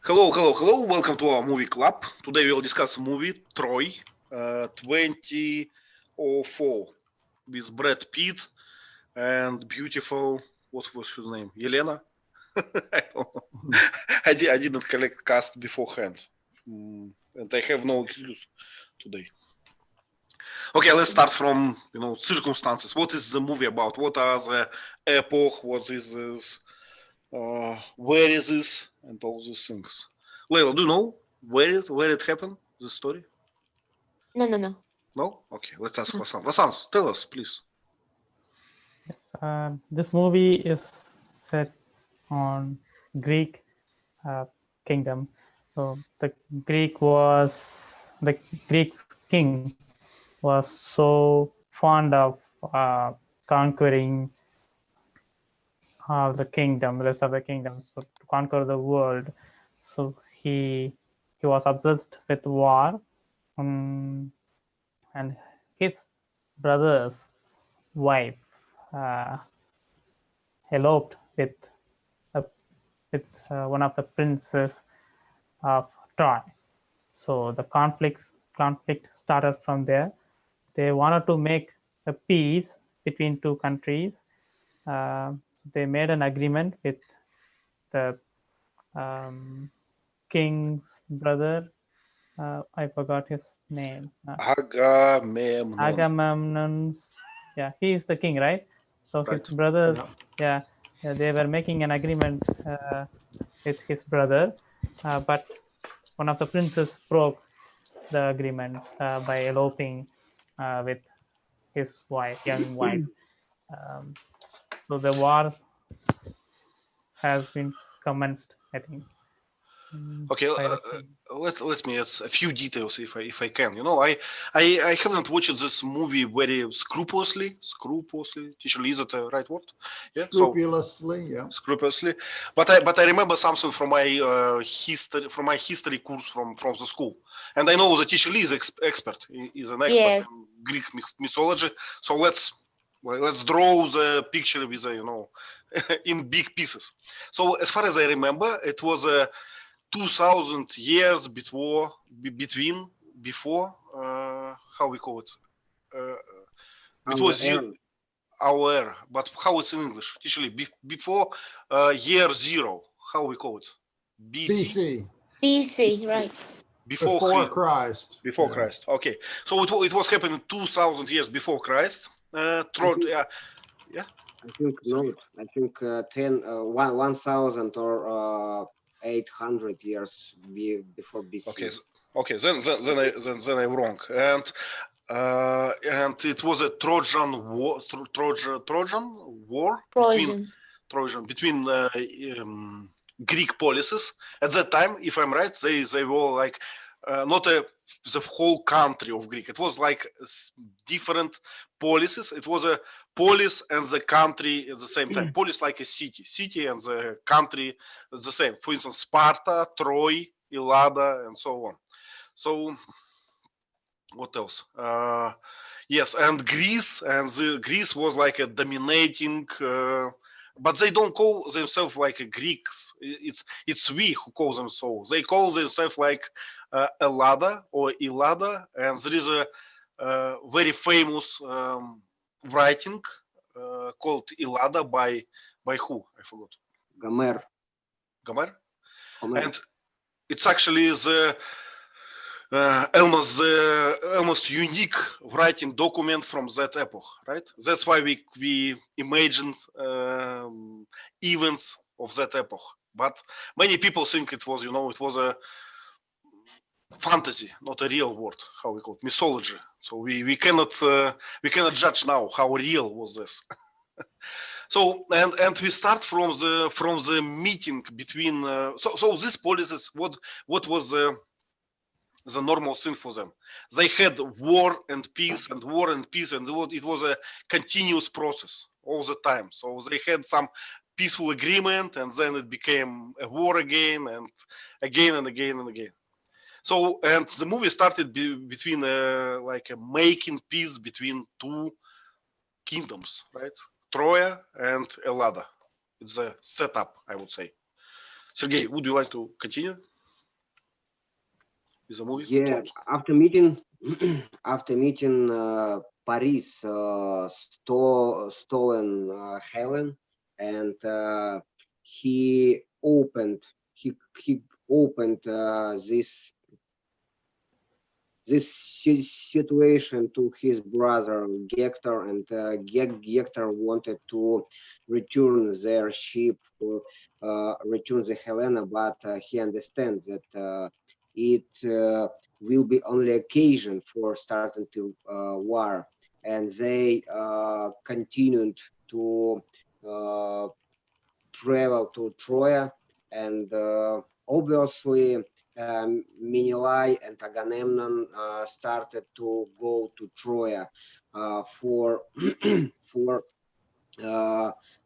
Hello, hello, hello. Welcome to our movie club. Today we will discuss a movie, Troy, 2004, with Brad Pitt and beautiful, what was his name? Yelena? I don't know. I didn't collect cast beforehand. And I have no excuse today. Okay, let's start from, circumstances. What is the movie about? What are the epoch? What is this? Where is this? And all these things. Leila, do you know where it happened, the story? No. No? Okay, let's ask Vasanth. Vasanth, tell us, please. This movie is set on Greek kingdom. So the Greek king was so fond of conquering all the rest of the kingdom, so to conquer the world. So he was obsessed with war, and his brother's wife eloped with one of the princes of Troy. So the conflict started from there. They wanted to make a peace between two countries. So they made an agreement with the king's brother. I forgot his name. Agamemnon. Agamemnon's. Yeah, he is the king, right? So Right. his brothers, yeah, they were making an agreement with his brother, but one of the princes broke the agreement by eloping with his young wife. So the war has been commenced, I think. Okay, let me add a few details if I can. I haven't watched this movie very scrupulously. Teacher, is that the right word? Yeah. Scrupulously, yeah. Scrupulously, but I remember something from my history course from the school, and I know the teacher is expert. Is an expert in Greek mythology. So let's draw the picture with in big pieces. So as far as I remember, it was 2,000 years before how we call it? It was our era, but how it's in English? Usually before year zero. How we call it? BC, right? Before Christ. Before Christ. Okay, so it was happening 2,000 years before Christ. I think 1,000 or 800 years before BC. Okay. Then I'm wrong. And it was a Trojan war. Between Greek policies at that time. If I'm right, they were like not the whole country of Greek. It was like different policies. It was a polis and the country at the same time. Polis like a city and the country is the same. For instance, Sparta, Troy, Ellada, and so on. So what else? Yes, and Greece was like a dominating. But they don't call themselves like Greeks. It's we who call them so. They call themselves like Ellada or Ellada, and there is a very famous writing called Ellada by who? I forgot. Gomer. And it's actually the almost unique writing document from that epoch, right? That's why we imagined events of that epoch. But many people think it was a fantasy, not a real word. How we call it, mythology. So we cannot judge now how real was this. So and we start from the meeting between. So these policies, what was the normal thing for them? They had war and peace, and it was a continuous process all the time. So they had some peaceful agreement, and then it became a war again, and again and again and again. So and the movie started between like a making peace between two kingdoms, right? Troy and Ellada. It's a setup, I would say. Sergey, would you like to continue with the movie? Yeah, after meeting, Paris stolen Helen, and he opened this situation to his brother Hector, and Hector wanted to return their ship for return the Helena, but he understands that it will be only occasion for starting to war, and they continued to travel to Troy, and obviously Menelaus and Agamemnon started to go to Troy for for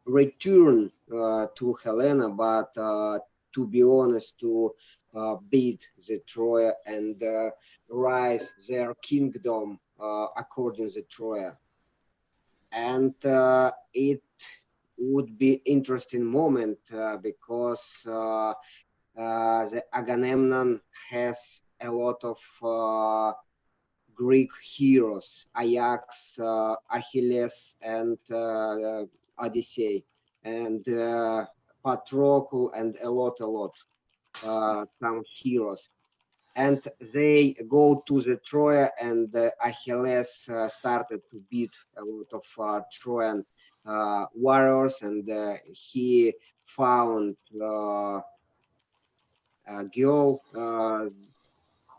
return to Helena, but to be honest, to beat the Troy and rise their kingdom according to Troy. And it would be interesting moment because the Agamemnon has a lot of Greek heroes, Ajax, Achilles, and Odyssey, and Patroclus, and a lot some heroes. And they go to the Troy, and Achilles started to beat a lot of Trojan warriors, and he found a girl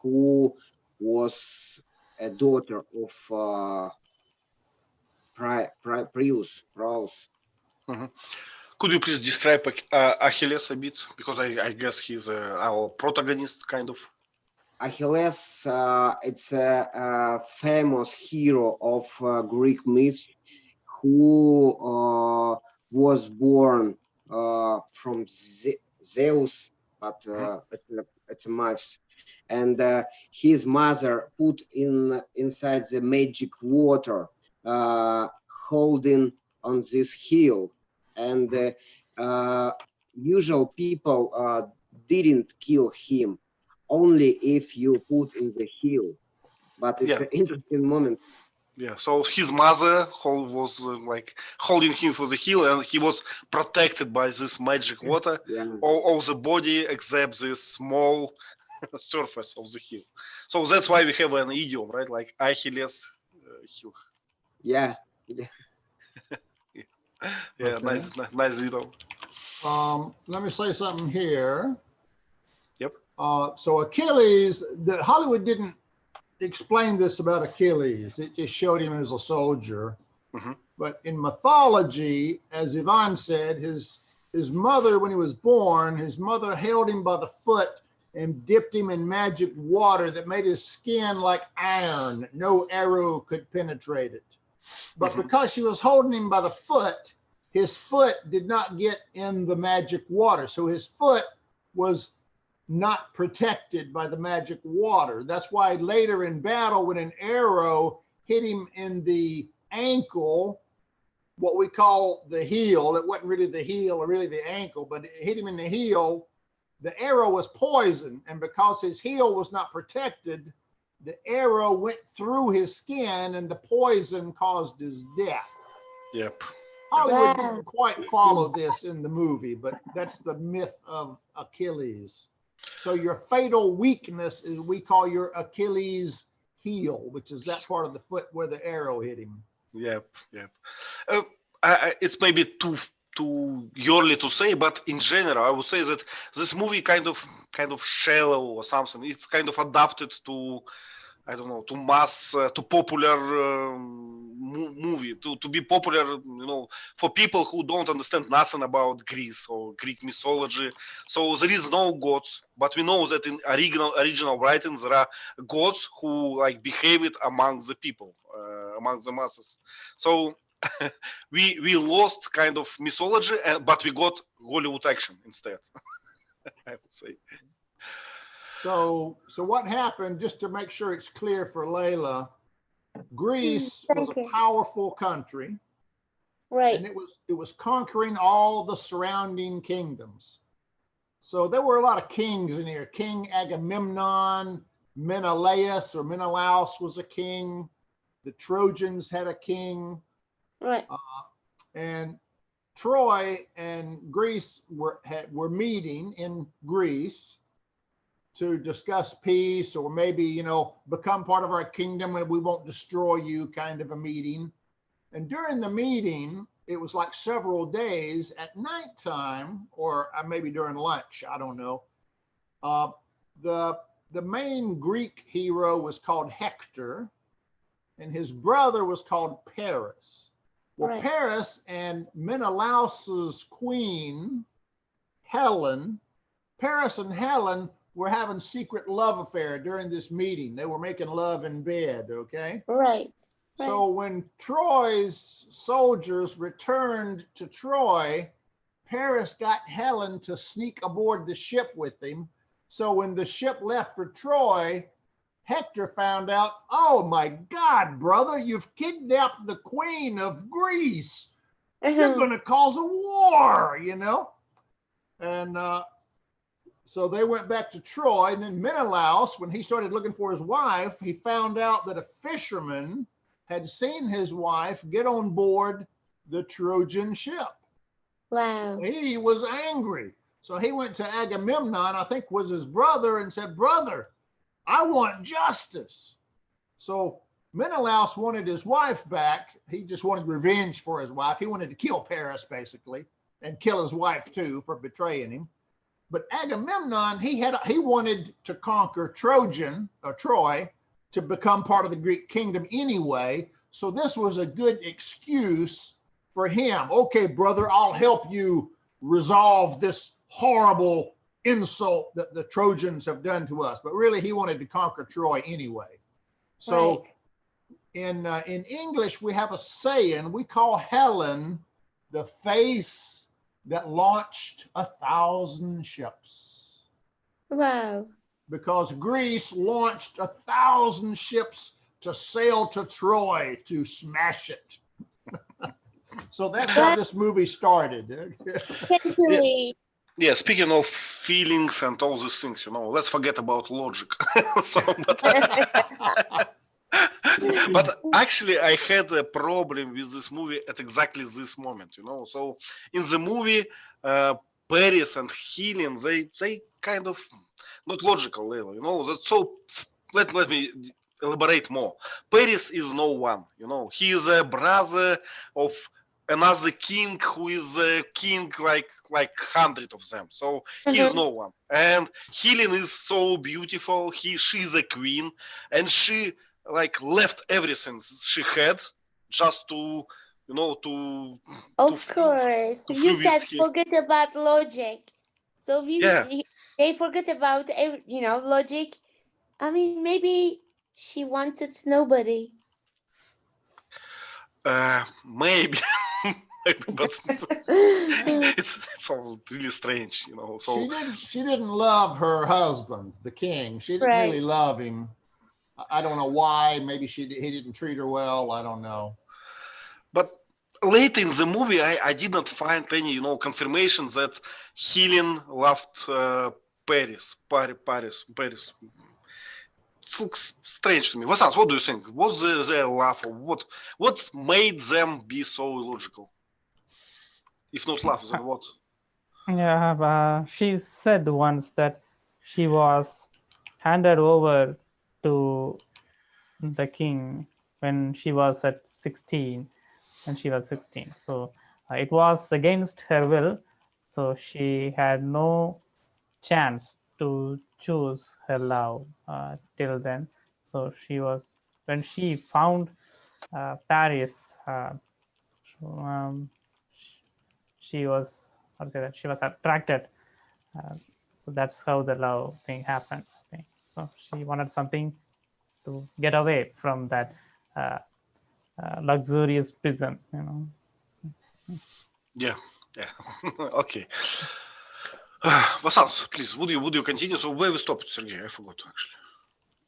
who was a daughter of Prius. Could you please describe Achilles a bit? Because I guess he's our protagonist, kind of. Achilles, it's a famous hero of Greek myths who was born from Zeus, but it's a myth. And his mother put inside the magic water, holding on this heel. And usual people didn't kill him, only if you put in the heel. But it's an interesting moment. Yeah, so his mother was like holding him for the heel, and he was protected by this magic water, all the body except this small surface of the heel. So that's why we have an idiom, right? Like Achilles heel. Yeah. Yeah, okay. Nice idiom. Let me say something here. Yep. So Achilles, Hollywood didn't explain this about Achilles. It just showed him as a soldier. But in mythology, as Ivan said, his mother, when he was born, his mother held him by the foot and dipped him in magic water that made his skin like iron. No arrow could penetrate it. But because she was holding him by the foot, his foot did not get in the magic water. So his foot was not protected by the magic water. That's why later in battle, when an arrow hit him in the ankle, what we call the heel, it wasn't really the heel or really the ankle, but it hit him in the heel, the arrow was poisoned. And because his heel was not protected, the arrow went through his skin and the poison caused his death. Yep. Hollywood didn't quite follow this in the movie, but that's the myth of Achilles. So your fatal weakness is, we call your Achilles heel, which is that part of the foot where the arrow hit him. Yep. It's maybe too early to say, but in general, I would say that this movie kind of shallow or something. It's kind of adapted to, I don't know, to mass, to popular movie, to be popular, for people who don't understand nothing about Greece or Greek mythology. So there is no gods, but we know that in original writings there are gods who like behaved among the people, among the masses. So we lost kind of mythology, but we got Hollywood action instead. I would say. So what happened, just to make sure it's clear for Layla, Greece was a powerful country. Right. And it was conquering all the surrounding kingdoms. So there were a lot of kings in here. King Agamemnon, Menelaus was a king. The Trojans had a king. Right. And Troy and Greece were meeting in Greece to discuss peace, or maybe, you know, become part of our kingdom and we won't destroy you, kind of a meeting. And during the meeting, it was like several days at nighttime, or maybe during lunch, I don't know. The main Greek hero was called Hector, and his brother was called Paris. Well, Right. Paris and Menelaus's queen, Helen, Paris and Helen were having secret love affair during this meeting. They were making love in bed, okay? Right. So when Troy's soldiers returned to Troy, Paris got Helen to sneak aboard the ship with him. So when the ship left for Troy, Hector found out, oh my God, brother, you've kidnapped the queen of Greece. You're going to cause a war, you know? And so they went back to Troy. And then Menelaus, when he started looking for his wife, he found out that a fisherman had seen his wife get on board the Trojan ship. Wow. He was angry. So he went to Agamemnon, I think was his brother, and said, brother, I want justice. So Menelaus wanted his wife back. He just wanted revenge for his wife. He wanted to kill Paris, basically, and kill his wife too for betraying him. But Agamemnon, he wanted to conquer Troy, to become part of the Greek kingdom anyway. So this was a good excuse for him. Okay, brother, I'll help you resolve this horrible insult that the Trojans have done to us. But really, he wanted to conquer Troy anyway. So Right. in English, we have a saying. We call Helen the face that launched 1,000 ships. Wow. Because Greece launched 1,000 ships to sail to Troy to smash it. So that's how this movie started. Thank you, Lee. Yeah, speaking of feelings and all these things, you know, let's forget about logic. But actually, I had a problem with this movie at exactly this moment, you know. So in the movie, Paris and Helen, they kind of not logical, you know. That's so. Let me elaborate more. Paris is no one, you know. He is a brother of another king who is a king like 100 of them. So he is no one. And Helen is so beautiful. She is a queen, and she like left everything she had just to, you know, to. Of course. You said forget about logic. So they forget about, you know, logic. I mean, maybe she wanted nobody. Maybe. But it's all really strange, you know. So she didn't love her husband, the king. She didn't really love him. I don't know why. Maybe he didn't treat her well. I don't know. But later in the movie, I did not find any, you know, confirmation that Helen loved Paris. It looks strange to me. Vasanth, what do you think? Was their love, or what made them be so illogical? If not love, then what? Yeah, she said once that she was handed over to the king when she was at 16, and she was 16. So it was against her will. So she had no chance to choose her love till then. So she was, when she found Paris, she was, how to say that, she was attracted. So that's how the love thing happened, I think. So she wanted something to get away from that luxurious prison, you know. Yeah. Okay. Vasanth, please, would you continue? So where we stopped, Sergey? I forgot actually.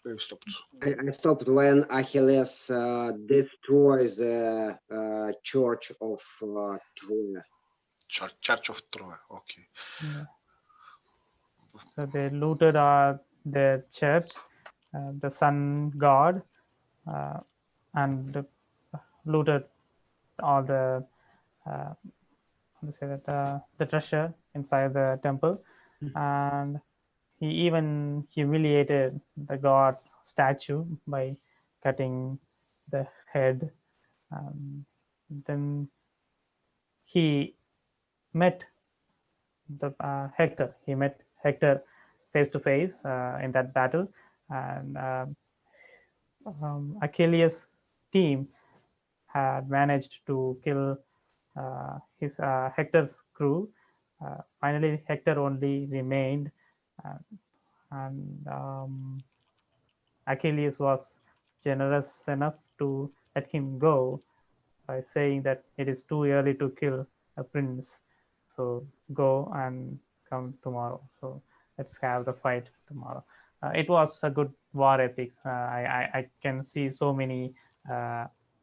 Where we stopped? I stopped when Achilles destroys the church of Troy. Church of Troy. Okay. Yeah. So they looted their church, the sun god, and looted all the the treasure inside the temple, and he even humiliated the god's statue by cutting the head. Then he met Hector. He met Hector face to face in that battle, and Achilles' team had managed to kill his Hector's crew. Finally, Hector only remained, and Achilles was generous enough to let him go by saying that it is too early to kill a prince, so go and come tomorrow. So let's have the fight tomorrow. It was a good war ethics. I can see so many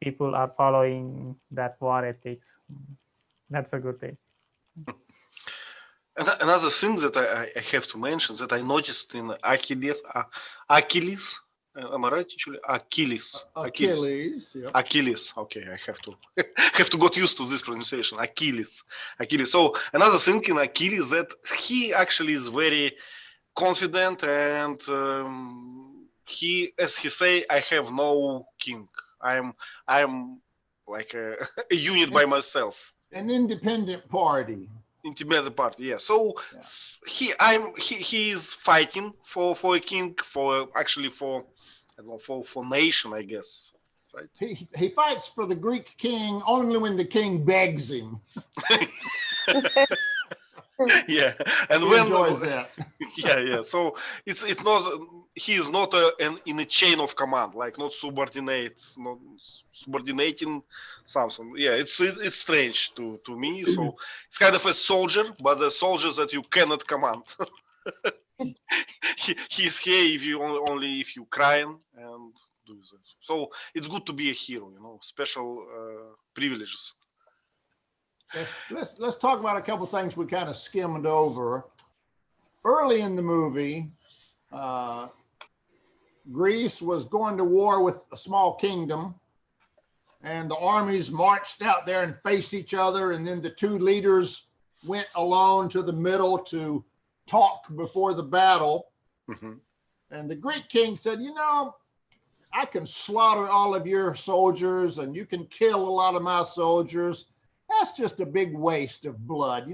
people are following that war ethics. That's a good thing. Another thing that I have to mention that I noticed in Achilles, am I right? Actually, Achilles. Yeah. Achilles. Okay, I have to get used to this pronunciation. Achilles. So another thing in Achilles that he actually is very confident, and he, as he say, I have no king. I'm like a unit by myself. An independent party. Independent party, yeah. So he is fighting for a king, for nation, I guess. Right? He fights for the Greek king only when the king begs him. Yeah, and he enjoys that. yeah. So it's not, he is not in a chain of command, like not subordinating something. Yeah, it's strange to me. So it's kind of a soldier, but a soldier that you cannot command. He's here only if you crying and do that. So it's good to be a hero, special privileges. Let's talk about a couple things we kind of skimmed over. Early in the movie, Greece was going to war with a small kingdom, and the armies marched out there and faced each other, and then the two leaders went alone to the middle to talk before the battle. Mm-hmm. And the Greek king said, I can slaughter all of your soldiers and you can kill a lot of my soldiers. That's just a big waste of blood.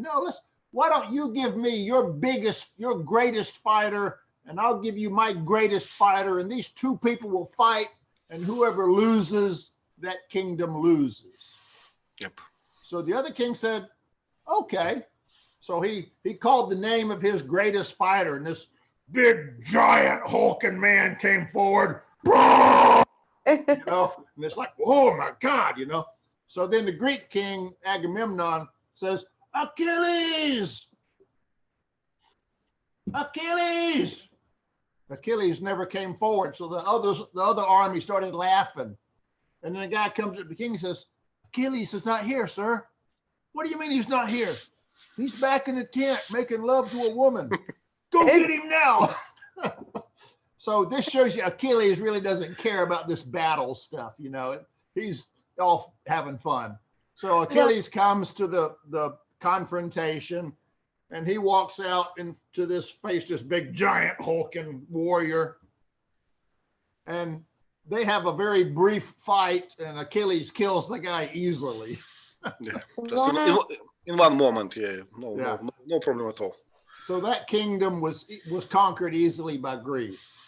Why don't you give me your greatest fighter, and I'll give you my greatest fighter, and these two people will fight, and whoever loses, that kingdom loses. Yep. So the other king said, okay. So he called the name of his greatest fighter, and this big, giant, hulking man came forward. And it's like, oh my God, So then the Greek king, Agamemnon, says, Achilles! Achilles! Achilles never came forward. So the other army started laughing. And then the guy comes up to the king and says, Achilles is not here, sir. What do you mean he's not here? He's back in the tent making love to a woman. Go get him now. So this shows you Achilles really doesn't care about this battle stuff. He's all having fun. So Achilles comes to the confrontation, and he walks out into this big giant hulking warrior, and they have a very brief fight, and Achilles kills the guy easily. Yeah, just in one moment. Yeah, no problem at all. So that kingdom was conquered easily by Greece.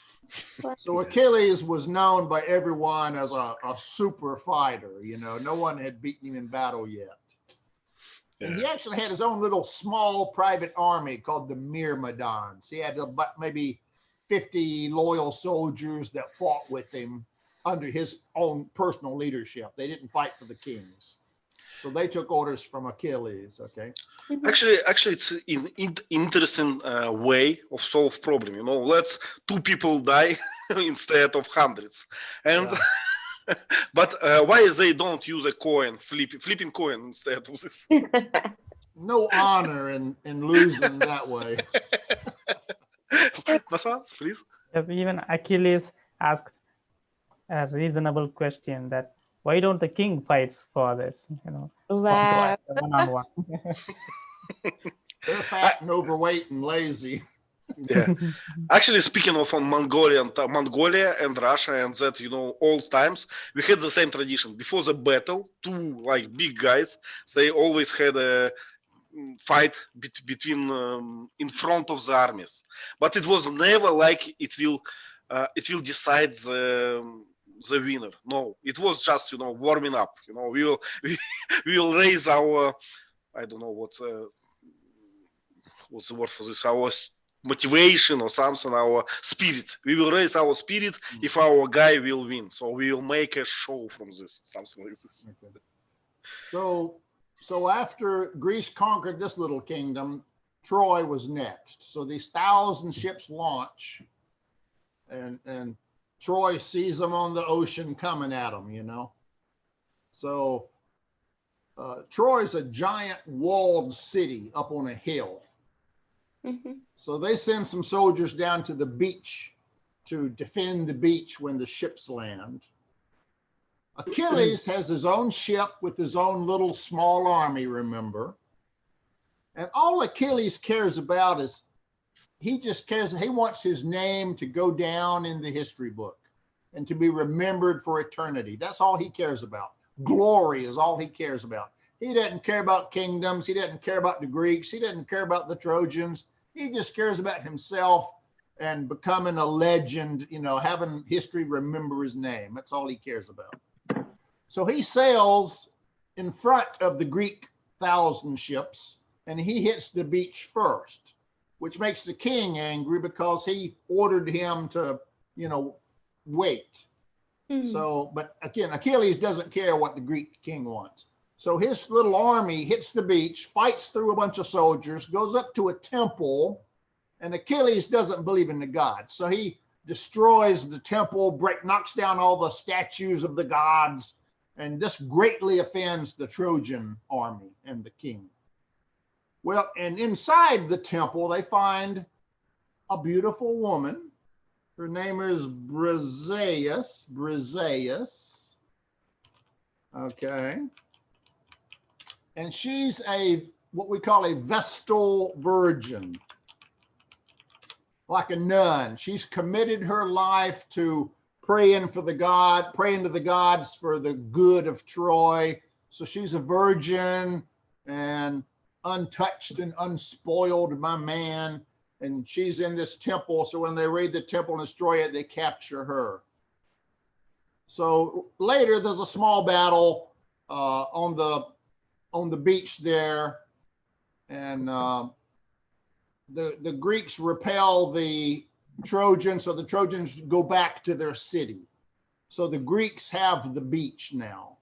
So Achilles was known by everyone as a super fighter. No one had beaten him in battle yet. Yeah. And he actually had his own little small private army called the Myrmidons. He had about maybe 50 loyal soldiers that fought with him under his own personal leadership. They didn't fight for the kings. So they took orders from Achilles, okay? Actually, it's an interesting way of solve problem. Let's two people die instead of hundreds. And but why they don't use a coin, flipping coin instead of this? No honor in losing that way. Vasanth, please. Even Achilles asked a reasonable question that why don't the king fights for this? Wow. One-on-one. They're fat and overweight and lazy. Yeah. Actually, speaking of Mongolia and Russia and that, old times, we had the same tradition. Before the battle, two like big guys, they always had a fight between in front of the armies, but it was never like it will decide the winner. No, it was just warming up. We will raise our, I don't know what's the word for this, our motivation or something, our spirit. We will raise our spirit if our guy will win. So we will make a show from this, something like this. Okay. So after Greece conquered this little kingdom, Troy was next. So these 1,000 ships launch, and Troy sees them on the ocean coming at them, So Troy's a giant walled city up on a hill. Mhm. So they send some soldiers down to the beach to defend the beach when the ships land. Achilles has his own ship with his own little small army, remember? And all Achilles cares about is he wants his name to go down in the history book and to be remembered for eternity. That's all he cares about. Glory is all he cares about. He doesn't care about kingdoms. He doesn't care about the Greeks. He doesn't care about the Trojans. He just cares about himself and becoming a legend, having history remember his name. That's all he cares about. So he sails in front of the Greek 1,000 ships, and he hits the beach first, which makes the king angry because he ordered him to, wait. So, but again, Achilles doesn't care what the Greek king wants. So his little army hits the beach, fights through a bunch of soldiers, goes up to a temple, and Achilles doesn't believe in the gods. So he destroys the temple, knocks down all the statues of the gods, and this greatly offends the Trojan army and the king. Well, and inside the temple, they find a beautiful woman. Her name is Briseis. Okay. And she's what we call a vestal virgin, like a nun. She's committed her life to praying to the gods for the good of Troy. So she's a virgin and untouched and unspoiled by man. And she's in this temple. So when they raid the temple and destroy it, they capture her. So later there's a small battle on the beach there, and the Greeks repel the Trojans, so the Trojans go back to their city. So the Greeks have the beach now.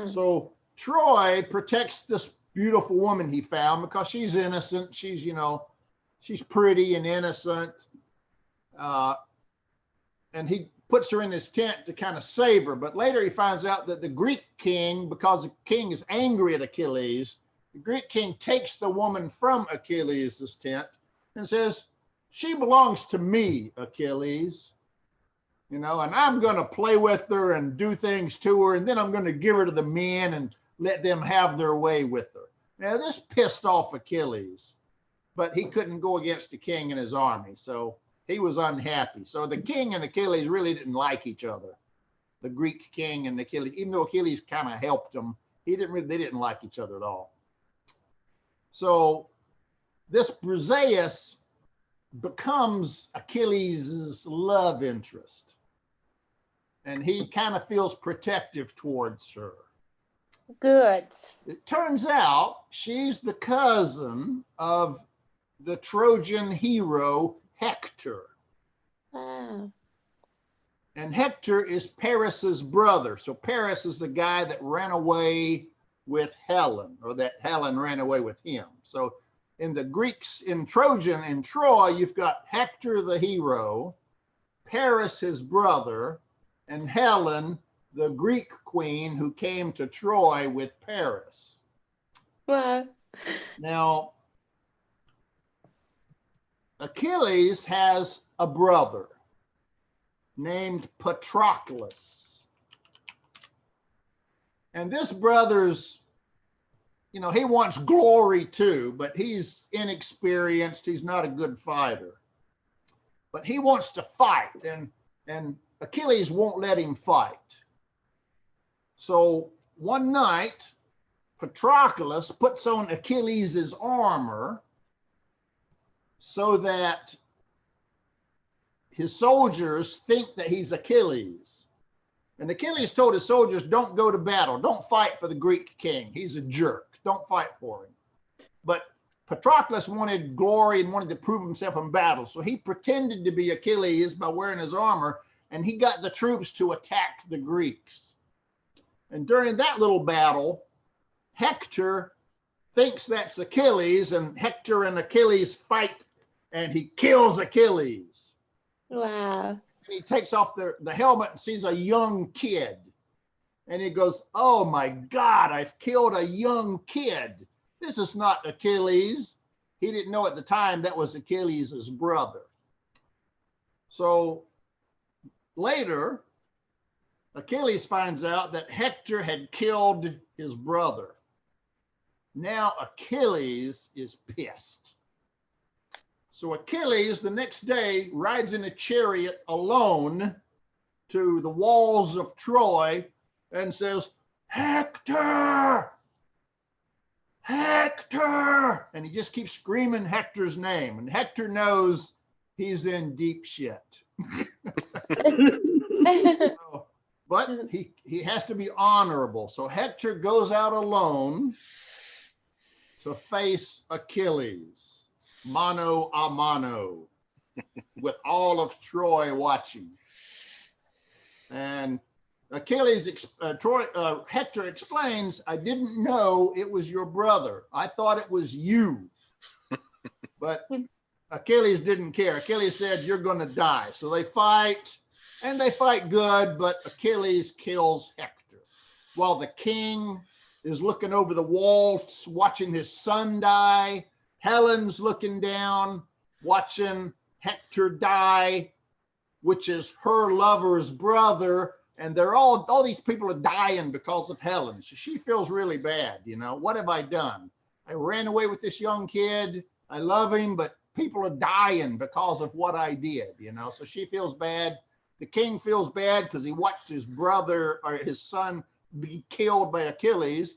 So Troy protects this beautiful woman he found because she's innocent. She's pretty and innocent, and he puts her in his tent to kind of save her. But later he finds out that the Greek king, because the king is angry at Achilles, the Greek king takes the woman from Achilles' tent and says, she belongs to me, Achilles, and I'm going to play with her and do things to her, and then I'm going to give her to the men and let them have their way with her. Now, this pissed off Achilles, but he couldn't go against the king and his army, so he was unhappy. So the king and Achilles really didn't like each other. The Greek king and Achilles, even though Achilles kind of helped them, they didn't like each other at all. So this Briseis becomes Achilles' love interest, and he kind of feels protective towards her. Good. It turns out she's the cousin of the Trojan hero Hector. Wow. And Hector is Paris's brother. So Paris is the guy that ran away with Helen, or that Helen ran away with him. So in the Greeks, in Trojan and Troy, you've got Hector the hero, Paris his brother, and Helen, the Greek queen who came to Troy with Paris. Wow. Now, Achilles has a brother named Patroclus. And this brother's, you know, he wants glory too, but he's inexperienced. He's not a good fighter. But he wants to fight, and Achilles won't let him fight. So one night, Patroclus puts on Achilles' armor so that his soldiers think that he's Achilles. And Achilles told his soldiers, don't go to battle. Don't fight for the Greek king. He's a jerk. Don't fight for him. But Patroclus wanted glory and wanted to prove himself in battle. So he pretended to be Achilles by wearing his armor, and he got the troops to attack the Greeks. And during that little battle, Hector thinks that's Achilles, and Hector and Achilles fight, and he kills Achilles. Wow. And he takes off the helmet and sees a young kid. And he goes, oh my God, I've killed a young kid. This is not Achilles. He didn't know at the time that was Achilles' brother. So later, Achilles finds out that Hector had killed his brother. Now Achilles is pissed. So Achilles the next day rides in a chariot alone to the walls of Troy and says, Hector, Hector. And he just keeps screaming Hector's name. And Hector knows he's in deep shit. But he has to be honorable. So Hector goes out alone to face Achilles, mano a mano, with all of Troy watching. And Hector explains, I didn't know it was your brother. I thought it was you. But Achilles didn't care. Achilles said, you're going to die. So they fight, and they fight good, but Achilles kills Hector. While the king is looking over the wall, watching his son die. Helen's looking down, watching Hector die, which is her lover's brother. And they're all these people are dying because of Helen. So she feels really bad. You know, what have I done? I ran away with this young kid. I love him, but people are dying because of what I did, you know? So she feels bad. The king feels bad because he watched his brother or his son be killed by Achilles.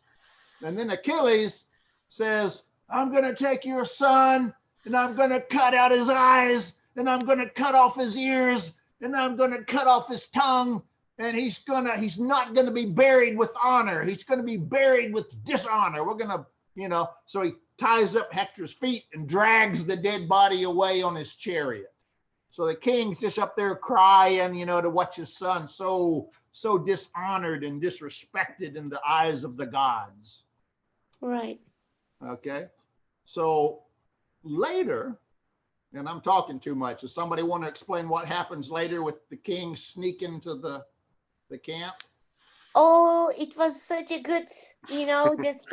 And then Achilles says, I'm going to take your son and I'm going to cut out his eyes and I'm going to cut off his ears and I'm going to cut off his tongue. And he's not going to be buried with honor. He's going to be buried with dishonor. We're going to, you know, so he ties up Hector's feet and drags the dead body away on his chariot. So the king's just up there crying, you know, to watch his son so dishonored and disrespected in the eyes of the gods. Right. Okay. So later, and I'm talking too much. Does somebody want to explain what happens later with the king sneaking to the camp? Oh, it was such a good, you know, just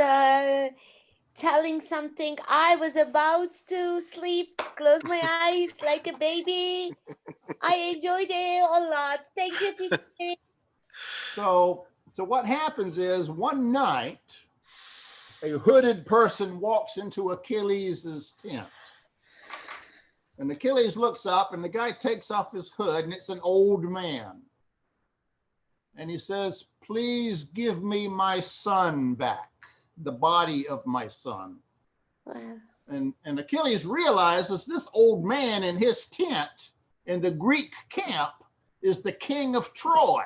telling something. I was about to sleep, close my eyes like a baby. I enjoyed it a lot. Thank you, teacher. So what happens is one night, a hooded person walks into Achilles' tent. And Achilles looks up and the guy takes off his hood and it's an old man. And he says, please give me my son back, the body of my son. Wow. And Achilles realizes this old man in his tent in the Greek camp is the king of Troy.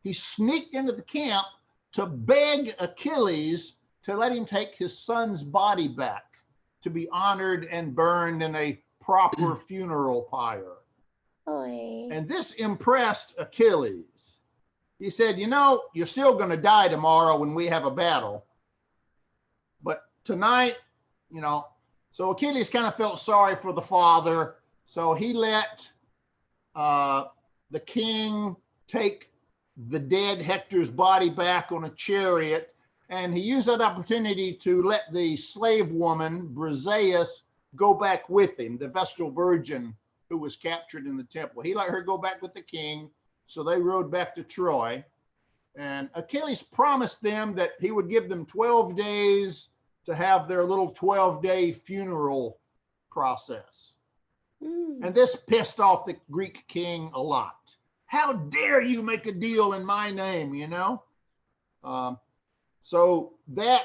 He sneaked into the camp to beg Achilles to let him take his son's body back to be honored and burned in a proper funeral pyre. Oy. And this impressed Achilles. He said, you know, you're still going to die tomorrow when we have a battle. But tonight, you know, so Achilles kind of felt sorry for the father. So he let the king take the dead Hector's body back on a chariot. And he used that opportunity to let the slave woman, Briseis, go back with him, the Vestal Virgin who was captured in the temple. He let her go back with the king. So they rode back to Troy. And Achilles promised them that he would give them 12 days to have their little 12-day funeral process. And this pissed off the Greek king a lot. How dare you make a deal in my name, you know? So that,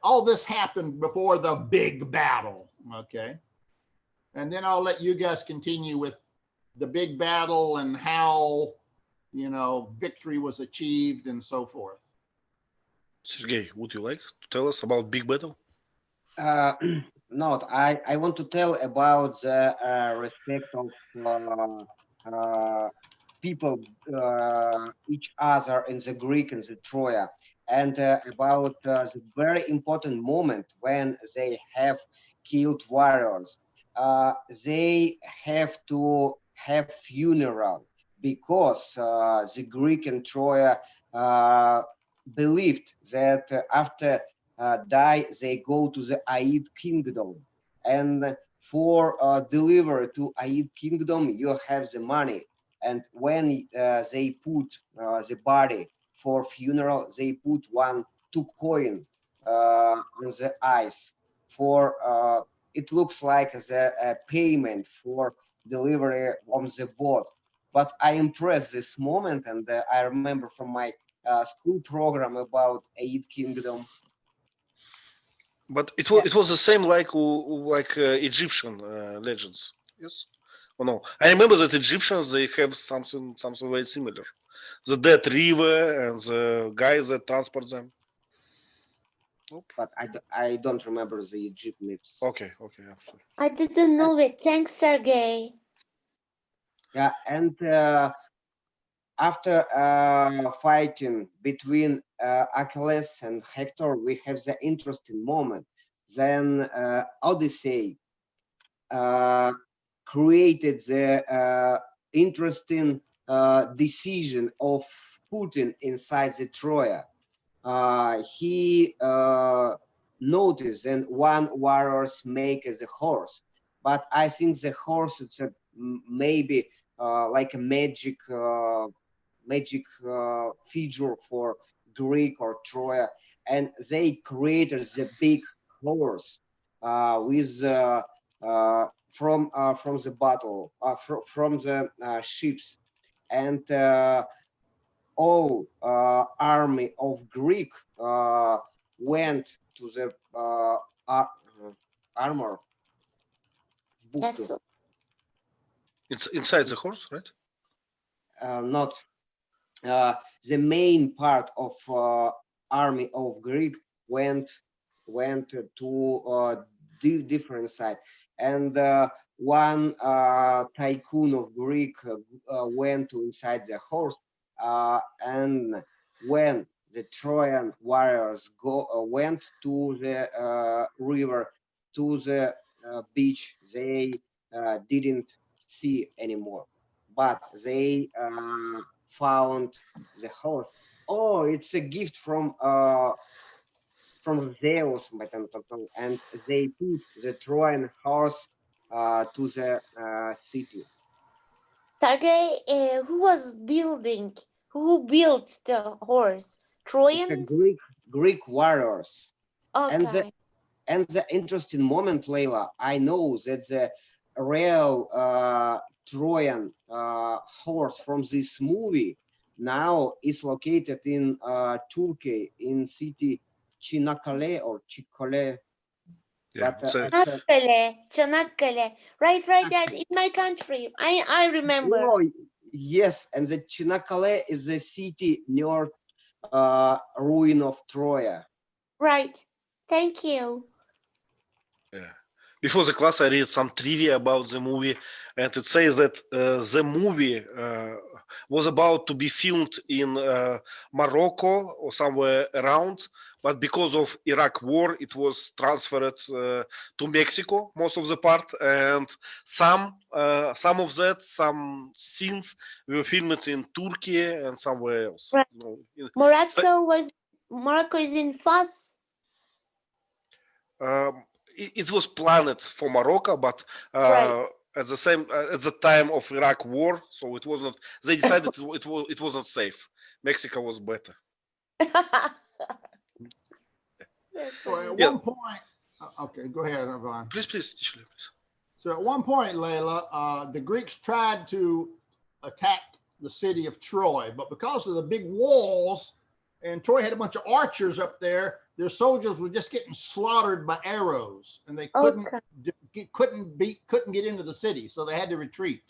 all this happened before the big battle, okay? And then I'll let you guys continue with the big battle and how, you know, victory was achieved and so forth. Sergey, would you like to tell us about big battle? No, I want to tell about the respect of people, each other in the Greek and the Troya, and about the very important moment when they have killed warriors. They have to have funeral because the Greek and Troya believed that after die, they go to the Aid kingdom, and for delivery to Aid kingdom, you have the money. And when they put the body for funeral, they put 2 coin on the ice for it looks like the payment for delivery on the boat. But I impressed this moment, and I remember from my school program about Aid kingdom. But it was the same like Egyptian legends, yes? Oh no, I remember that Egyptians, they have something very similar. The dead river and the guys that transport them. Nope. But I don't remember the Egypt myths. Okay, absolutely. I didn't know it. Thanks, Sergey. Yeah, and after fighting between Achilles and Hector, we have the interesting moment. Then Odyssey created the interesting decision of putting inside the Troya. He noticed and one warriors make as a horse, but I think the horse it's a maybe like a magic figure for Greek or Troya, and they created the big horse with from the battle from the ships, and all army of Greek went to the armor. Yes. It's inside the horse, right? Not the main part of army of Greek went to different side, and one tycoon of Greek went to inside the horse, and when the Trojan warriors went to the river, to the beach, they didn't see anymore, but they found the horse. Oh, it's a gift from Zeus, and they put the Trojan horse to the city. Sergey, who built the horse? Trojans? It's Greek warriors. Okay. And the interesting moment, Leila, I know that the real Trojan horse from this movie now is located in Turkey, in city Çanakkale or Çanakkale. Yeah, Çanakkale. Right, in my country. I remember. Oh, yes, and the Çanakkale is the city near ruin of Troy. Right. Thank you. Yeah. Before the class, I read some trivia about the movie, and it says that the movie was about to be filmed in Morocco or somewhere around, but because of Iraq war, it was transferred to Mexico, most of the part, and some scenes were filmed in Turkey and somewhere else. Right. Morocco is in Fas. it was planned for Morocco, but Right. at the time of Iraq war, so it was not. They decided it was not safe. Mexico was better. So at Yeah. one point, okay, go ahead, Yvonne. Please. So at one point, Layla, the Greeks tried to attack the city of Troy, but because of the big walls, and Troy had a bunch of archers up there, their soldiers were just getting slaughtered by arrows, and they couldn't get into the city, so they had to retreat.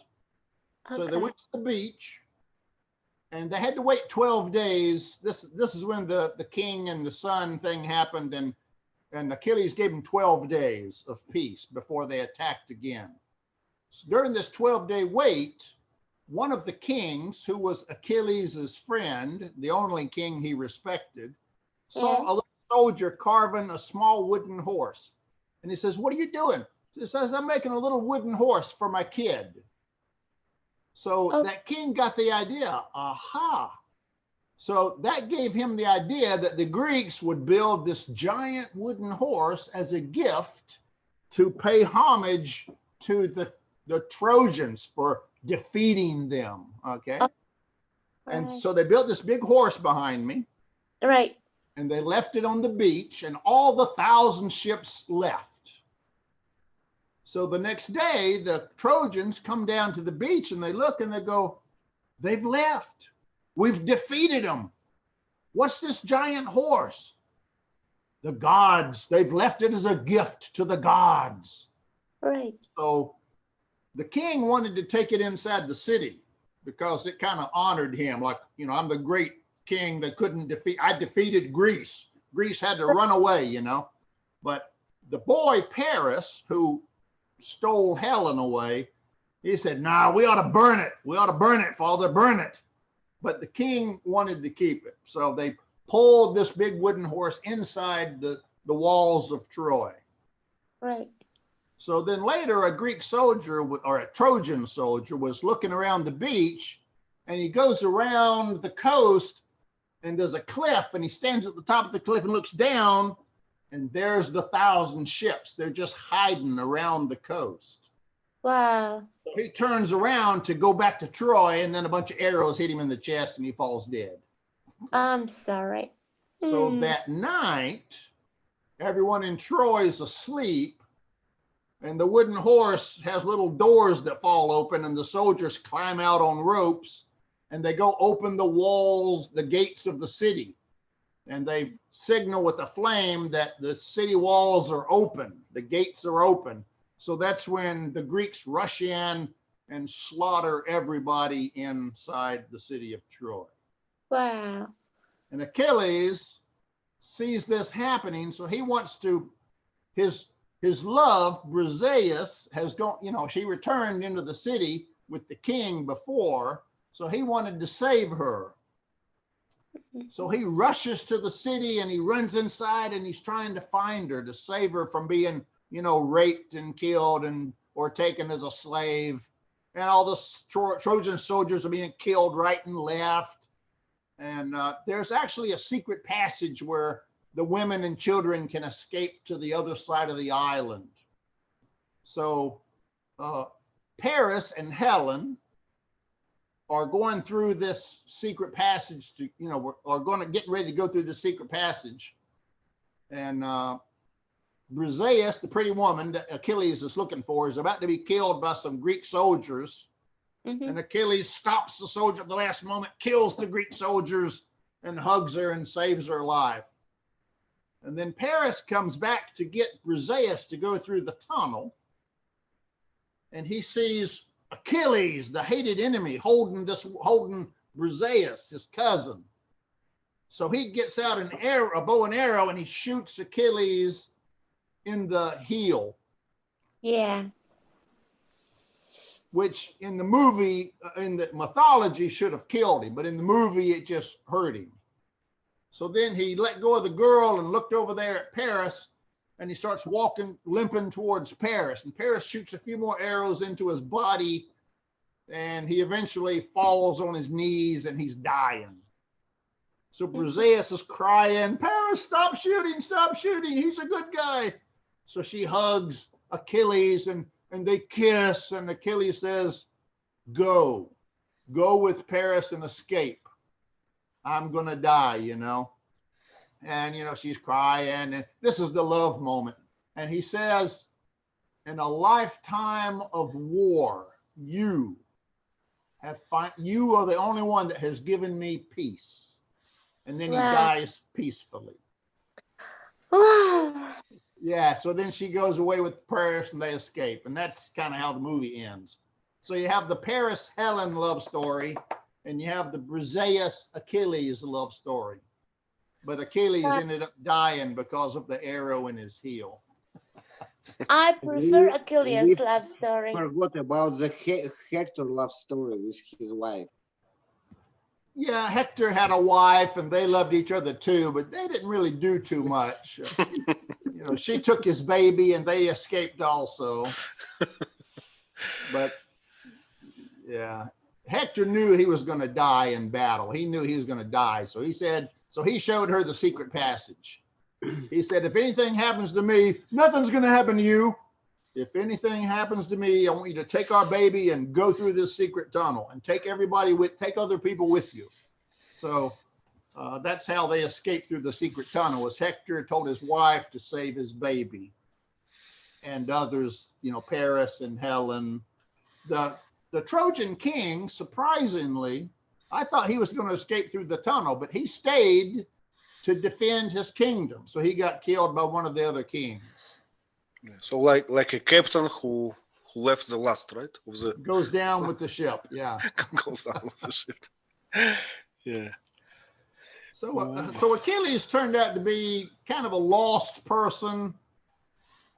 So they went to the beach, and they had to wait 12 days. This is when the king and the son thing happened, and Achilles gave them 12 days of peace before they attacked again. So during this 12-day wait, one of the kings, who was Achilles' friend, the only king he respected, saw a little soldier carving a small wooden horse. And he says, "What are you doing?" He says, "I'm making a little wooden horse for my kid." So that king got the idea, aha. So that gave him the idea that the Greeks would build this giant wooden horse as a gift to pay homage to the Trojans for defeating them, okay? And so they built this big horse behind me. Right. And they left it on the beach, and all the 1,000 ships left. So the next day, the Trojans come down to the beach and they look and they go, "They've left. We've defeated them. What's this giant horse?" "The gods, they've left it as a gift to the gods." Right. So the king wanted to take it inside the city because it kind of honored him. Like, you know, I'm the great king that couldn't I defeated Greece. Greece had to run away, you know. But the boy Paris, who stole Helen away, he said, "Nah, we ought to burn it. We ought to burn it, father, burn it." But the king wanted to keep it. So they pulled this big wooden horse inside the walls of Troy. Right. So then later, a Greek soldier or a Trojan soldier was looking around the beach, and he goes around the coast, and there's a cliff, and he stands at the top of the cliff and looks down, and there's the 1,000 ships. They're just hiding around the coast. Wow. So he turns around to go back to Troy, and then a bunch of arrows hit him in the chest, and he falls dead. I'm sorry. So that night, everyone in Troy is asleep, and the wooden horse has little doors that fall open, and the soldiers climb out on ropes, and they go open the walls, the gates of the city. And they signal with a flame that the city walls are open, the gates are open. So that's when the Greeks rush in and slaughter everybody inside the city of Troy. Wow. And Achilles sees this happening, so he wants to, his love, Briseis, has gone, you know, she returned into the city with the king before, so he wanted to save her. So he rushes to the city and he runs inside and he's trying to find her, to save her from being, you know, raped and killed or taken as a slave. And all the Trojan soldiers are being killed right and left. And there's actually a secret passage where the women and children can escape to the other side of the island. So Paris and Helen are going through this secret passage to, you know, are going to get ready to go through the secret passage. And Briseis, the pretty woman that Achilles is looking for, is about to be killed by some Greek soldiers. And Achilles stops the soldier at the last moment, kills the Greek soldiers, and hugs her and saves her life. And then Paris comes back to get Briseis to go through the tunnel. And he sees Achilles, the hated enemy, holding Briseis, his cousin. So he gets out a bow and arrow, and he shoots Achilles in the heel. Yeah. Which in the movie, in the mythology, should have killed him, but in the movie, it just hurt him. So then he let go of the girl and looked over there at Paris, and he starts walking, limping towards Paris. And Paris shoots a few more arrows into his body, and he eventually falls on his knees and he's dying. So Briseis is crying, "Paris, stop shooting, he's a good guy." So she hugs Achilles and they kiss, and Achilles says, go with Paris and escape. I'm going to die, you know. And, you know, she's crying, and this is the love moment. And he says, in a lifetime of war, you are the only one that has given me peace. And then he dies peacefully. Wow. Yeah, so then she goes away with Paris and they escape. And that's kind of how the movie ends. So you have the Paris-Helen love story, and you have the Briseis Achilles love story. But Achilles ended up dying because of the arrow in his heel. I prefer Achilles' love story. Forgot about the Hector love story with his wife. Yeah, Hector had a wife and they loved each other too, but they didn't really do too much. You know, she took his baby and they escaped also. But yeah, Hector knew he was going to die in battle. He knew he was going to die. So he showed her the secret passage. He said, if anything happens to me, nothing's going to happen to you. If anything happens to me, I want you to take our baby and go through this secret tunnel and take other people with you. So that's how they escaped through the secret tunnel, was Hector told his wife to save his baby. And others, you know, Paris and Helen. The Trojan king, surprisingly, I thought he was going to escape through the tunnel, but he stayed to defend his kingdom. So he got killed by one of the other kings. So like a captain who left the last, right? Goes down with the ship, yeah. Goes down with the ship. Yeah. So Achilles turned out to be kind of a lost person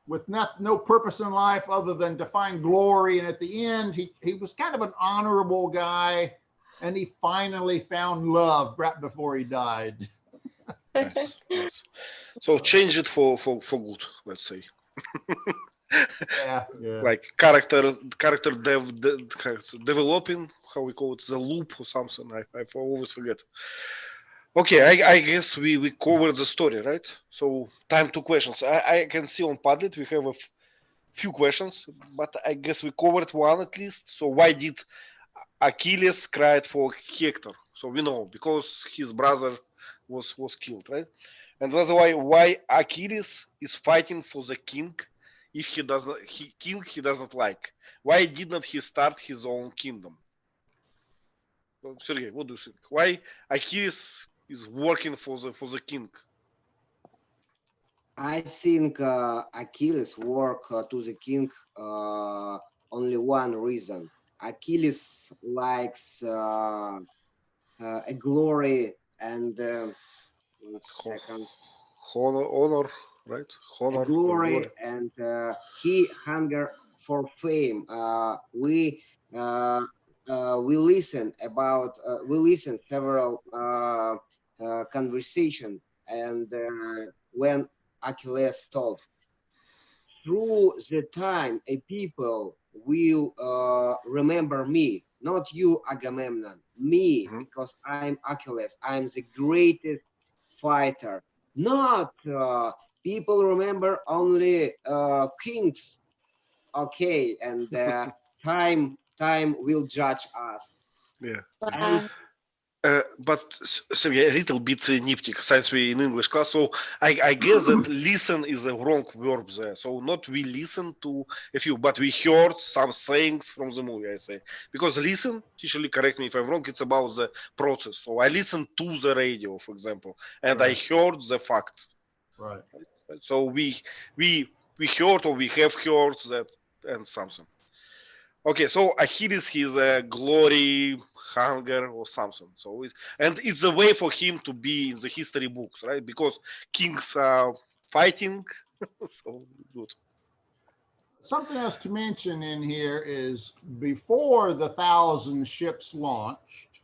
with no purpose in life other than to find glory. And at the end, he was kind of an honorable guy, and he finally found love right before he died. Nice, nice. So change it for good, let's say. Yeah. Like character developing, how we call it, the loop or something. I always forget. Okay, I guess we covered the story, right? So time to questions. I can see on Padlet we have a few questions, but I guess we covered one at least. So why did Achilles cried for Hector? So we know because his brother was killed, right? And that's why Achilles is fighting for the king if he doesn't like. Why did not he start his own kingdom? Well, Sergey, what do you think? Why Achilles is working for the king? I think Achilles work to the king only one reason. Achilles likes a glory and 1 second. Honor, right? Honor, glory, and he hunger for fame. We listen several conversation, and when Achilles told, through the time a people will remember me, not you, Agamemnon, me, because I'm Achilles, I'm the greatest fighter. Not people remember only kings. Okay, and time will judge us. Yeah. And But Sergey, a little bit nitpicky since we in English class. So I guess that listen is a wrong verb there. So not we listen to a few, but we heard some sayings from the movie, I say. Because listen, usually correct me if I'm wrong, it's about the process. So I listened to the radio, for example, and I heard the fact. Right. So we heard or we have heard that and something. Okay, so Achilles, he's a glory, hunger, or something. So it's a way for him to be in the history books, right? Because kings are fighting, so good. Something else to mention in here is before the 1,000 ships launched,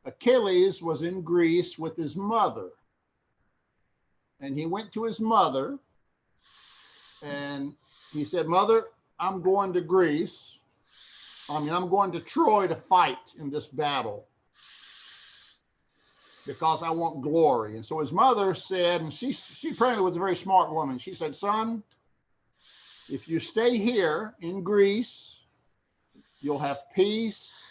Achilles was in Greece with his mother. And he went to his mother and he said, "Mother, I'm going to Greece. I'm going to Troy to fight in this battle because I want glory." And so his mother said, and she apparently was a very smart woman. She said, "Son, if you stay here in Greece, you'll have peace.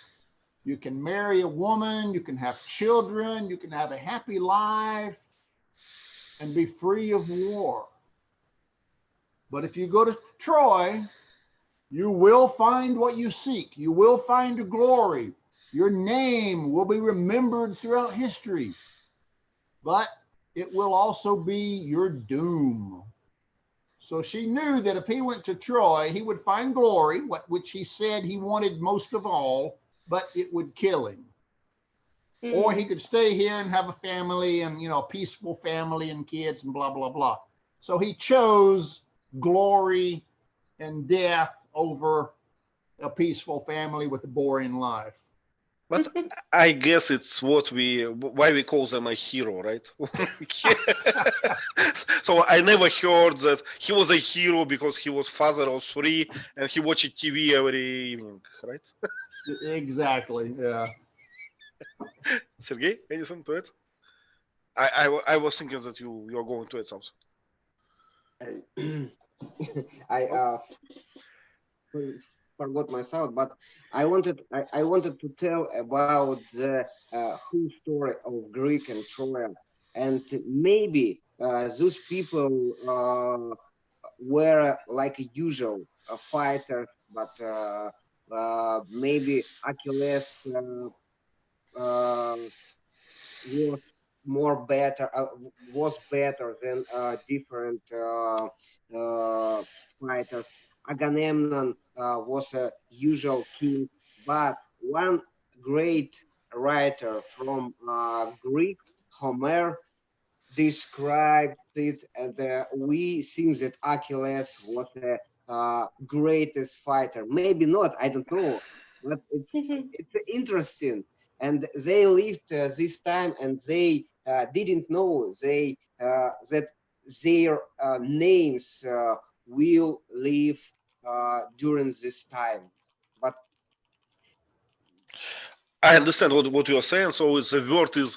You can marry a woman, you can have children, you can have a happy life and be free of war. But if you go to Troy, you will find what you seek. You will find glory. Your name will be remembered throughout history, but it will also be your doom. So she knew that if he went to Troy, he would find glory, which he said he wanted most of all, but it would kill him. Or he could stay here and have a family and, you know, a peaceful family and kids and blah, blah, blah. So he chose glory and death over a peaceful family with a boring life. But I guess it's why we call them a hero, right? So I never heard that he was a hero because he was father of three and he watched TV every evening, right? Exactly, yeah. Sergey, anything to it? I was thinking that you're going to add something. I forgot myself, but I wanted to tell about the whole story of Greek and Troy, and maybe those people were like usual fighters, but maybe Achilles was better than different fighters. Agamemnon was a usual king, but one great writer from Greek, Homer, described it, and we think that Achilles was the greatest fighter. Maybe not, I don't know, but it's interesting. And they lived this time, and they didn't know that their names will live during this time. But I understand what you are saying. So the word is,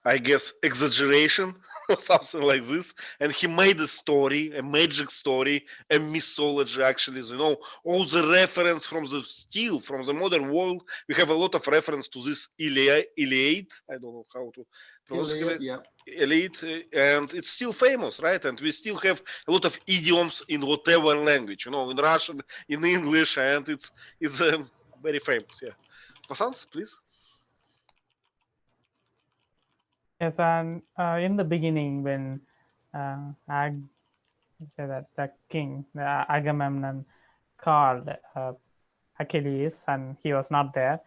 I guess, exaggeration or something like this. And he made a story, a magic story, a mythology, actually. You know, all the reference from the modern world. We have a lot of reference to this Iliad. I don't know how to pronounce it. Yeah. Elite, and it's still famous, right? And we still have a lot of idioms in whatever language, you know, in Russian, in English, and it's very famous. Yeah. Vasanth, please. Yes, and in the beginning, when the king Agamemnon called Achilles, and he was not there,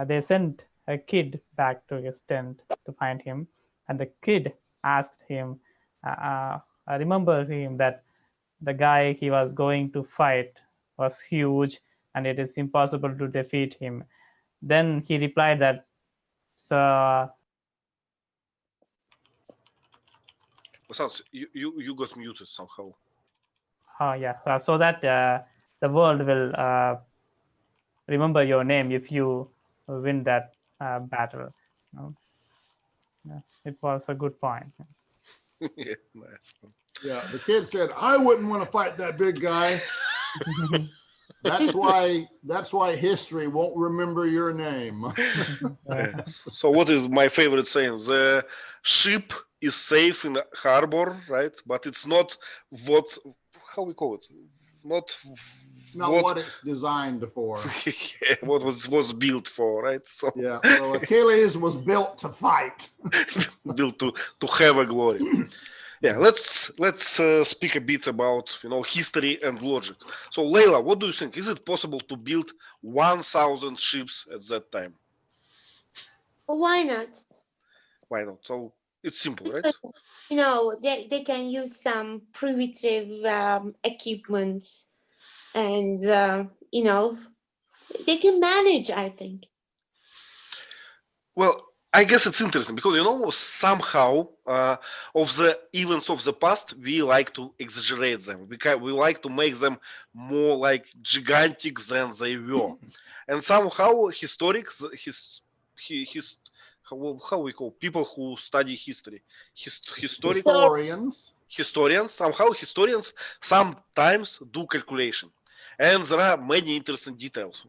they sent a kid back to his tent to find him, and the kid asked him, remember him that the guy he was going to fight was huge, and it is impossible to defeat him. Then he replied that, Vasanth, you got muted somehow. So that the world will remember your name if you win that battle. Yeah, it was a good point. Yeah, nice. Yeah, the kid said, I wouldn't want to fight that big guy. That's why history won't remember your name. Yeah. So what is my favorite saying? The ship is safe in the harbor, right? But it's not how we call it? Not what it's designed for. Yeah, what was built for, right? So yeah, so Achilles was built to fight. Built to have a glory. Yeah, let's speak a bit about history and logic. So Leila, what do you think? Is it possible to build 1,000 ships at that time? Why not? Why not? So it's simple, right? They can use some primitive equipment, and they can manage, I think. Well, I guess it's interesting because somehow of the events of the past we like to exaggerate them. We like to make them more like gigantic than they were, and somehow how we call people who study history, historians. historians sometimes do calculation, and there are many interesting details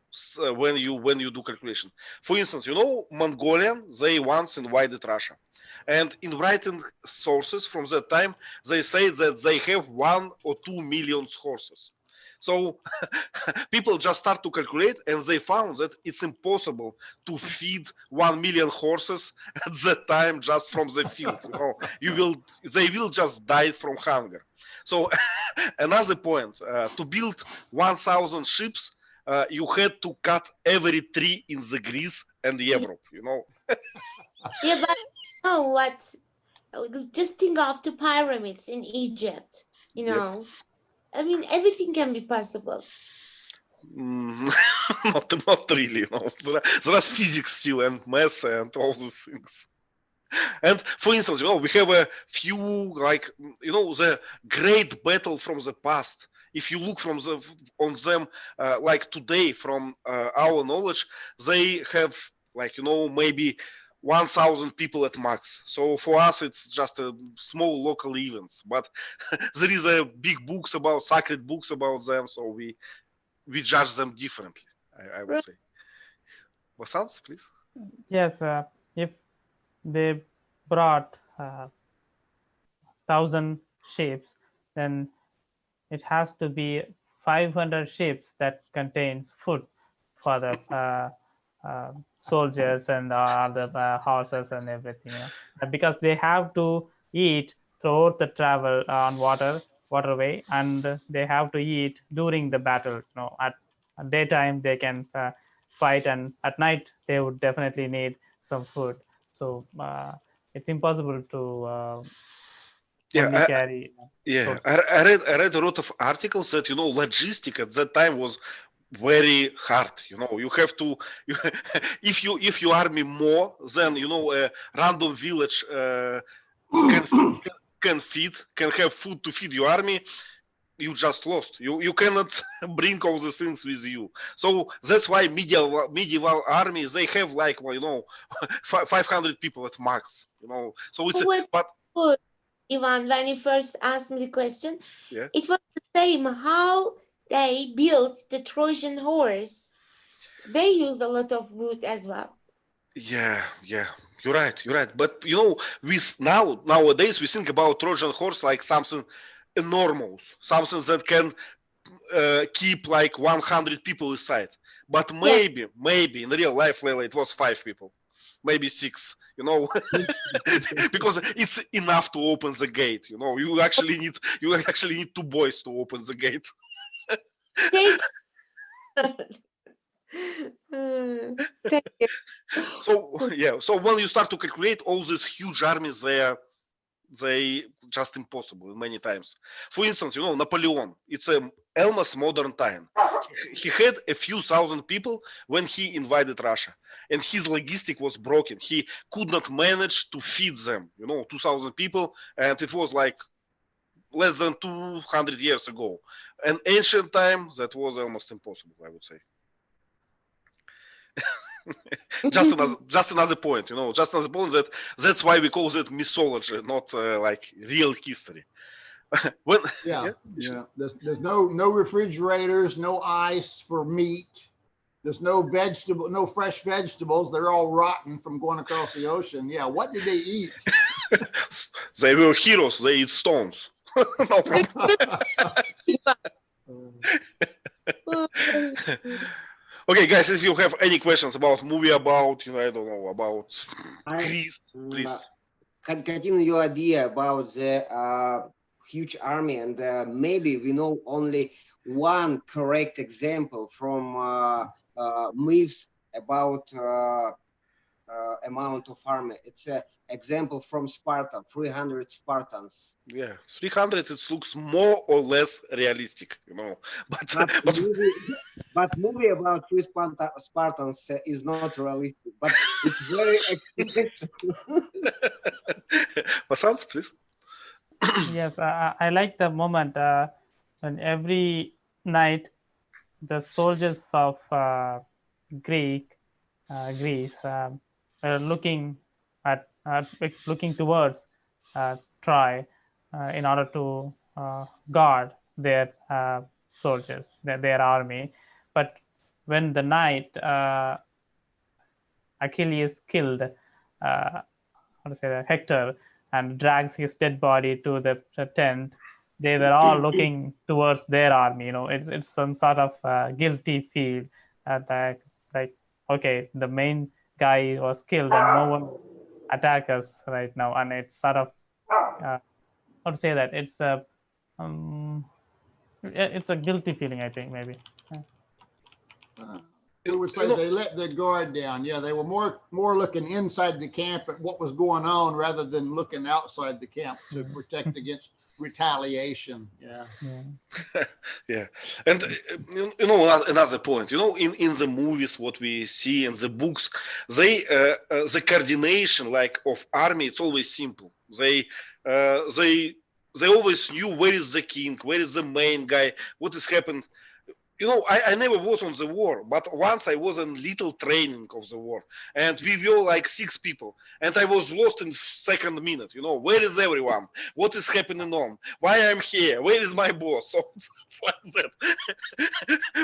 when you do calculation. For instance, Mongolian, they once invaded Russia, and in writing sources from that time, they say that they have 1 or 2 million horses. So people just start to calculate, and they found that it's impossible to feed 1 million horses at that time just from the field. They will just die from hunger. So another point: to build 1,000 ships, you had to cut every tree in the Greece and Europe. Yeah, but just think of the pyramids in Egypt. Yep. I mean, everything can be possible. Not really. There is physics still, and math, and all these things. And for instance, we have a few, the great battle from the past. If you look on them, like today, from our knowledge, they have maybe 1,000 people at max. So for us, it's just a small local events. But there is a big sacred books about them, so we judge them differently, I would say. Vasanth, please. Yes, if they brought 1,000 ships, then it has to be 500 ships that contains food for the soldiers and the horses and everything, because they have to eat throughout the travel on waterway, and they have to eat during the battle. At daytime they can fight, and at night they would definitely need some food. So it's impossible to carry. Yeah, I read a lot of articles that logistic at that time was very hard. You have to if you army more than a random village can have food to feed your army, you just lost. You cannot bring all the things with you. So that's why medieval armies, they have 500 people at max. So it's good, Ivan, when you first asked me the question, yeah, it was the same how they built the Trojan horse. They used a lot of wood as well. Yeah, you're right. But nowadays we think about Trojan horse like something enormous, something that can keep 100 people inside. But maybe in real life, Leila, it was 5 people, maybe 6. Because it's enough to open the gate. You actually need 2 boys to open the gate. Thank you. So when you start to calculate all these huge armies, they just impossible many times. For instance, Napoleon, it's almost modern time. He had a few thousand people when he invaded Russia, and his logistic was broken. He could not manage to feed them, 2,000 people, and it was less than 200 years ago. An ancient time, that was almost impossible, I would say. just another point, that's why we call it mythology, not real history. There's no refrigerators, no ice for meat. There's no fresh vegetables. They're all rotten from going across the ocean. Yeah, what did they eat? They were heroes. They eat stones. No problem. Okay, guys, if you have any questions about movie, about I don't know, about Greece, please. Continue your idea about the huge army, and maybe we know only one correct example from myths about amount of army. It's an example from Sparta, 300 Spartans. Yeah, 300. It looks more or less realistic, But movie about 3 Spartans is not realistic, but it's very expectational. Vasanth, please. Yes, I like the moment when every night the soldiers of Greece looking towards Troy, in order to guard their soldiers, their army. But when the night Achilles killed Hector and drags his dead body to the tent, they were all looking towards their army. It's some sort of guilty feel like, okay, the main guy was killed and no one attack us right now, and it's sort of how to say that, it's a guilty feeling, I think, maybe. It would say they let their guard down. Yeah, they were more looking inside the camp at what was going on rather than looking outside the camp to protect against retaliation. Yeah. Yeah. And another point, in the movies, what we see in the books, they the coordination of army, it's always simple. They always knew where is the king, where is the main guy, what is happening. I never was on the war, but once I was in little training of the war, and we were like 6 people, and I was lost in second minute. Where is everyone? What is happening on? Why I'm here? Where is my boss? So it's like that.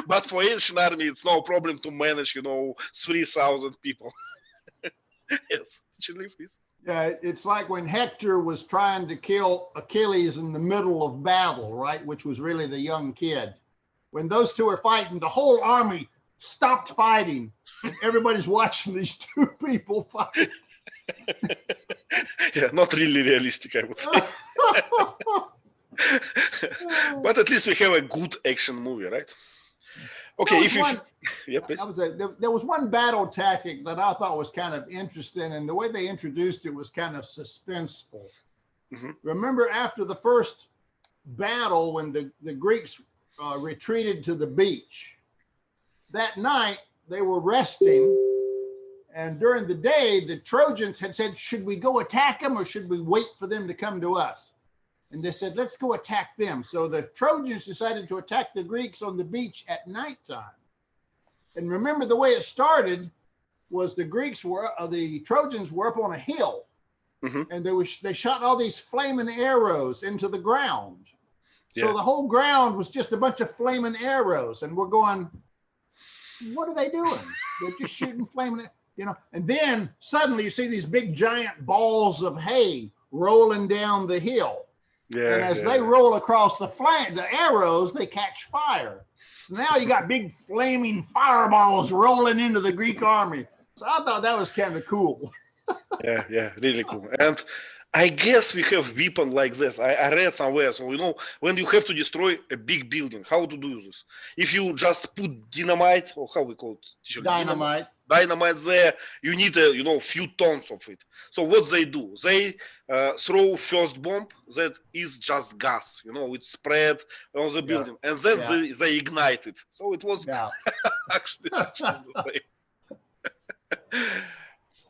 But for ancient army, it's no problem to manage, 3,000 people. Yes, please. Yeah, it's like when Hector was trying to kill Achilles in the middle of battle, right? Which was really the young kid. When those two are fighting, the whole army stopped fighting, and everybody's watching these 2 people fight. Yeah, not really realistic, I would say. But at least we have a good action movie, right? Okay, there was one battle tactic that I thought was kind of interesting, and the way they introduced it was kind of suspenseful. Mm-hmm. Remember, after the first battle, when the Greeks retreated to the beach, that night they were resting, and during the day the Trojans had said, should we go attack them or should we wait for them to come to us? And they said, let's go attack them. So the Trojans decided to attack the Greeks on the beach at nighttime. And remember, the way it started was the Trojans were up on a hill, mm-hmm. and they shot all these flaming arrows into the ground. So the whole ground was just a bunch of flaming arrows, and we're going, what are they doing? They're just shooting flaming, and then suddenly you see these big giant balls of hay rolling down the hill. Yeah, and as they roll across the arrows, they catch fire. So now you got big flaming fireballs rolling into the Greek army. So I thought that was kind of cool. Yeah, really cool. And I guess we have weapon like this. I read somewhere. So, when you have to destroy a big building, how to do this? If you just put dynamite, or how we call it? Dynamite there, you need a few tons of it. So what they do? They throw first bomb that is just gas. It's spread on the building. And then they ignite it. So it was actually the same.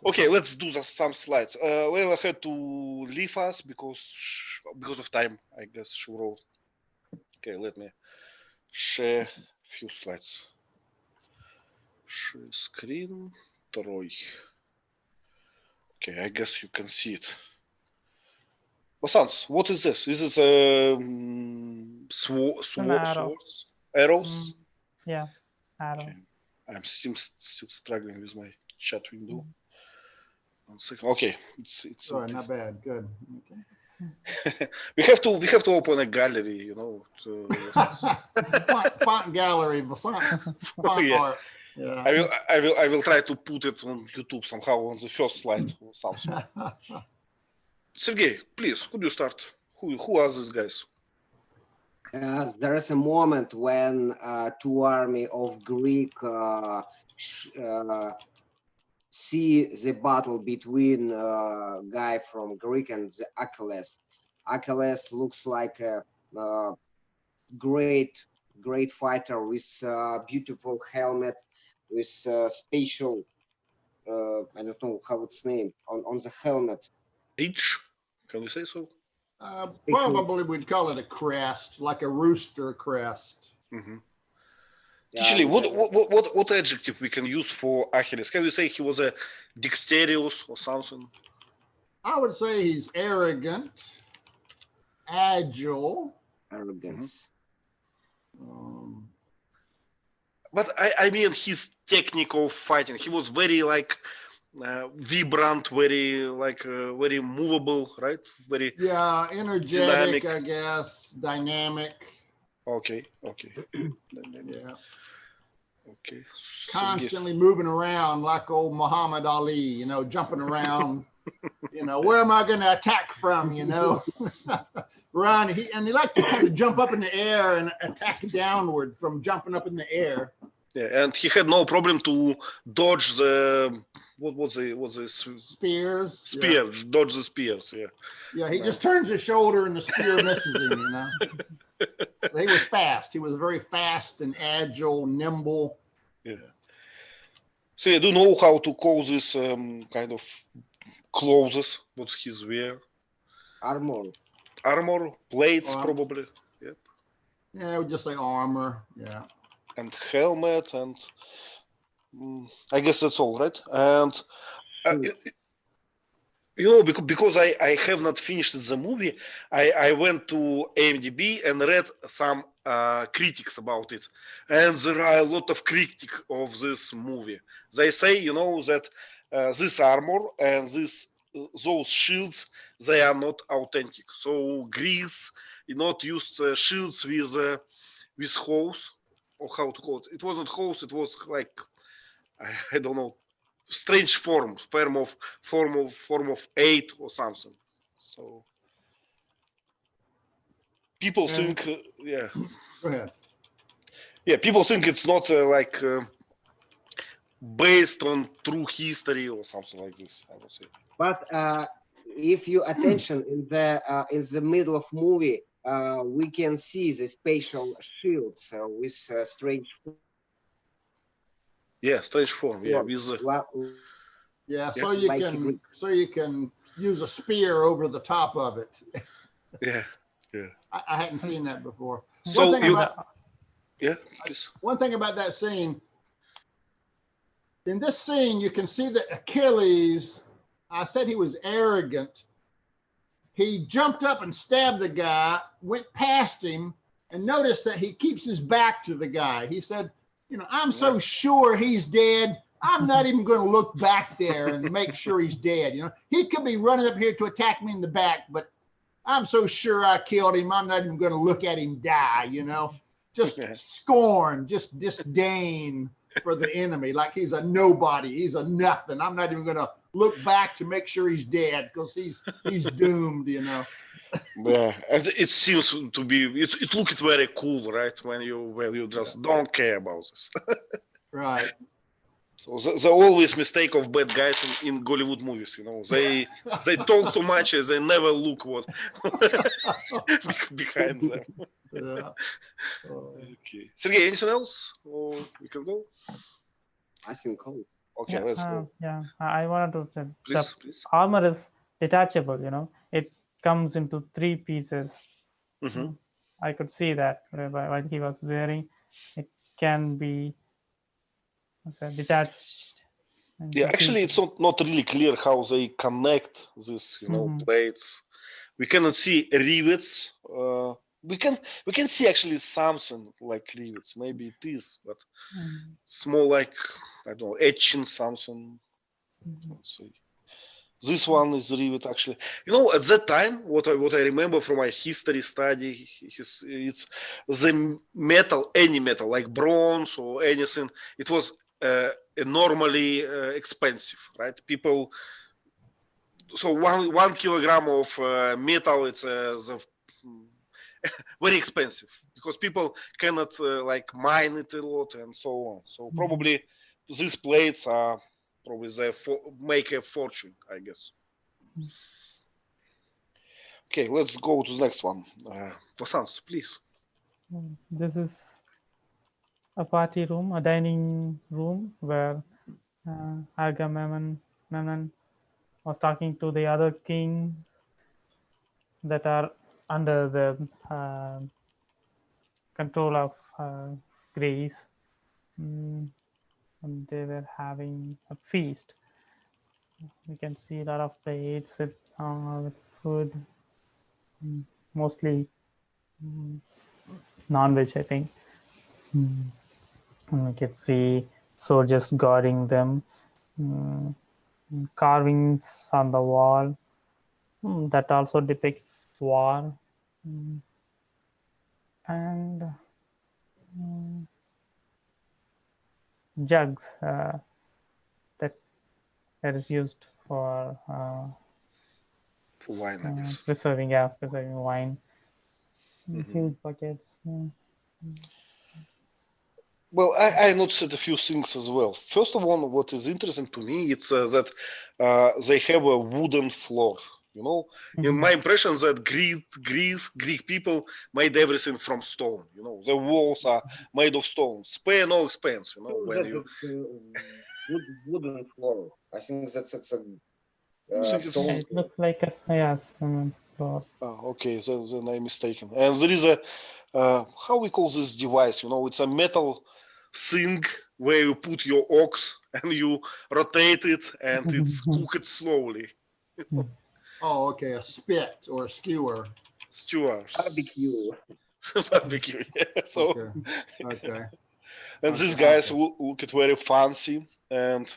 Okay, let's do some slides. Leila had to leave us because of time, I guess she wrote. Okay, let me share a few slides. Share screen, Troy. Okay, I guess you can see it. Vasanth, what is this? Is this swords? Arrows? Yeah, arrow. Okay. I'm still struggling with my chat window. 1 second. Okay, it's sorry, not bad. Good. Okay. we have to open a gallery, font gallery, font art. Yeah. I will try to put it on YouTube somehow on the first slide or something. Sergey, please, could you start? Who are these guys? There is a moment when 2 armies of Greek see the battle between guy from Greek and the Achilles. Achilles looks like a great fighter with a beautiful helmet, with special, I don't know how it's named, on the helmet. H? Can we say so? Probably we'd call it a crest, like a rooster crest. Mm-hmm. Actually, what adjective we can use for Achilles? Can we say he was a dexterous or something? I would say he's arrogant. agile. Arrogance. But I mean, his technique of fighting, he was very like vibrant, very like very movable, right? Very energetic, dynamic. I guess, dynamic. Okay. Yeah. Okay. Constantly moving around like old Muhammad Ali, jumping around. Where am I going to attack from? Run. He liked to kind of jump up in the air and attack downward from jumping up in the air. Yeah, and he had no problem to dodge the what's the spears. Spear, dodge the spears. Yeah. Yeah, he just turns his shoulder and the spear misses him. So he was fast. He was very fast and agile, nimble. Yeah. So I do know how to call this kind of clothes. What he's wear? Armor, plates, probably. Yep. Yeah, I would just say armor. Yeah. And helmet, and I guess that's all, right? And because I have not finished the movie, I went to IMDb and read some critics about it, and there are a lot of critics of this movie. They say, that this armor and those shields, they are not authentic. So Greece not used shields with holes, or how to call it. It wasn't holes. It was like I don't know, strange form of 8 or something. So people think, yeah. Go ahead. Yeah, people think it's not based on true history or something like this, I would say. But if you attention in the middle of movie, we can see the spatial shields with strange. Yeah, strange form. Yeah, so you can use a spear over the top of it. Yeah. I hadn't seen that before. So one thing about that scene. In this scene, you can see that Achilles, I said he was arrogant. He jumped up and stabbed the guy, went past him, and noticed that he keeps his back to the guy. He said, I'm so sure he's dead. I'm not even going to look back there and make sure he's dead. He could be running up here to attack me in the back, but I'm so sure I killed him. I'm not even going to look at him die, just scorn, just disdain for the enemy. Like he's a nobody. He's a nothing. I'm not even going to look back to make sure he's dead because he's doomed, Yeah, and it seems to be. It looks very cool, right? When you just don't care about this. Right. So the always mistake of bad guys in Hollywood movies, they talk too much and they never look what behind them. Yeah. Okay, Sergey, anything else, or we can go? I think cool. Okay, let's go. Yeah, I wanted to say Please. armor is detachable. It comes into 3 pieces. Mm-hmm. I could see that while he was wearing, it can be detached. Yeah, actually, it's not really clear how they connect these, plates. We cannot see rivets. We can see actually something like rivets. Maybe it is, but it's more like, I don't know, etching something. Let's see. This one is rivet actually. At that time, what I remember from my history study, it's the metal, any metal like bronze or anything. It was normally expensive, right? People. So 1 kilogram of metal, it's very expensive because people cannot mine it a lot and so on. So probably these plates are probably they make a fortune, I guess. Okay, let's go to the next one. Vasanth, please. This is a party room, a dining room where Agamemnon was talking to the other kings that are under the control of Greece. And they were having a feast. We can see a lot of plates with food. mostly non-veg, I think. We can see soldiers guarding them, carvings on the wall that also depicts war, and jugs that is used for wine, I guess. preserving wine. Huge buckets. Well, I noticed a few things as well. First of all, what is interesting to me, it's that they have a wooden floor. You know, in my impression that Greek people made everything from stone. You know, the walls are made of stone. Spare no expense. You know, when you wooden floor. I think that's a stone. It looks like a cement floor. Oh, okay, then I'm mistaken. And there is a how we call this device? You know, it's a metal thing where you put your ox and you rotate it and it's cooked slowly. Oh, okay, a spit or a skewer. Skewers. Barbecue. Barbecue. Yeah. So, okay. And these guys look at very fancy, and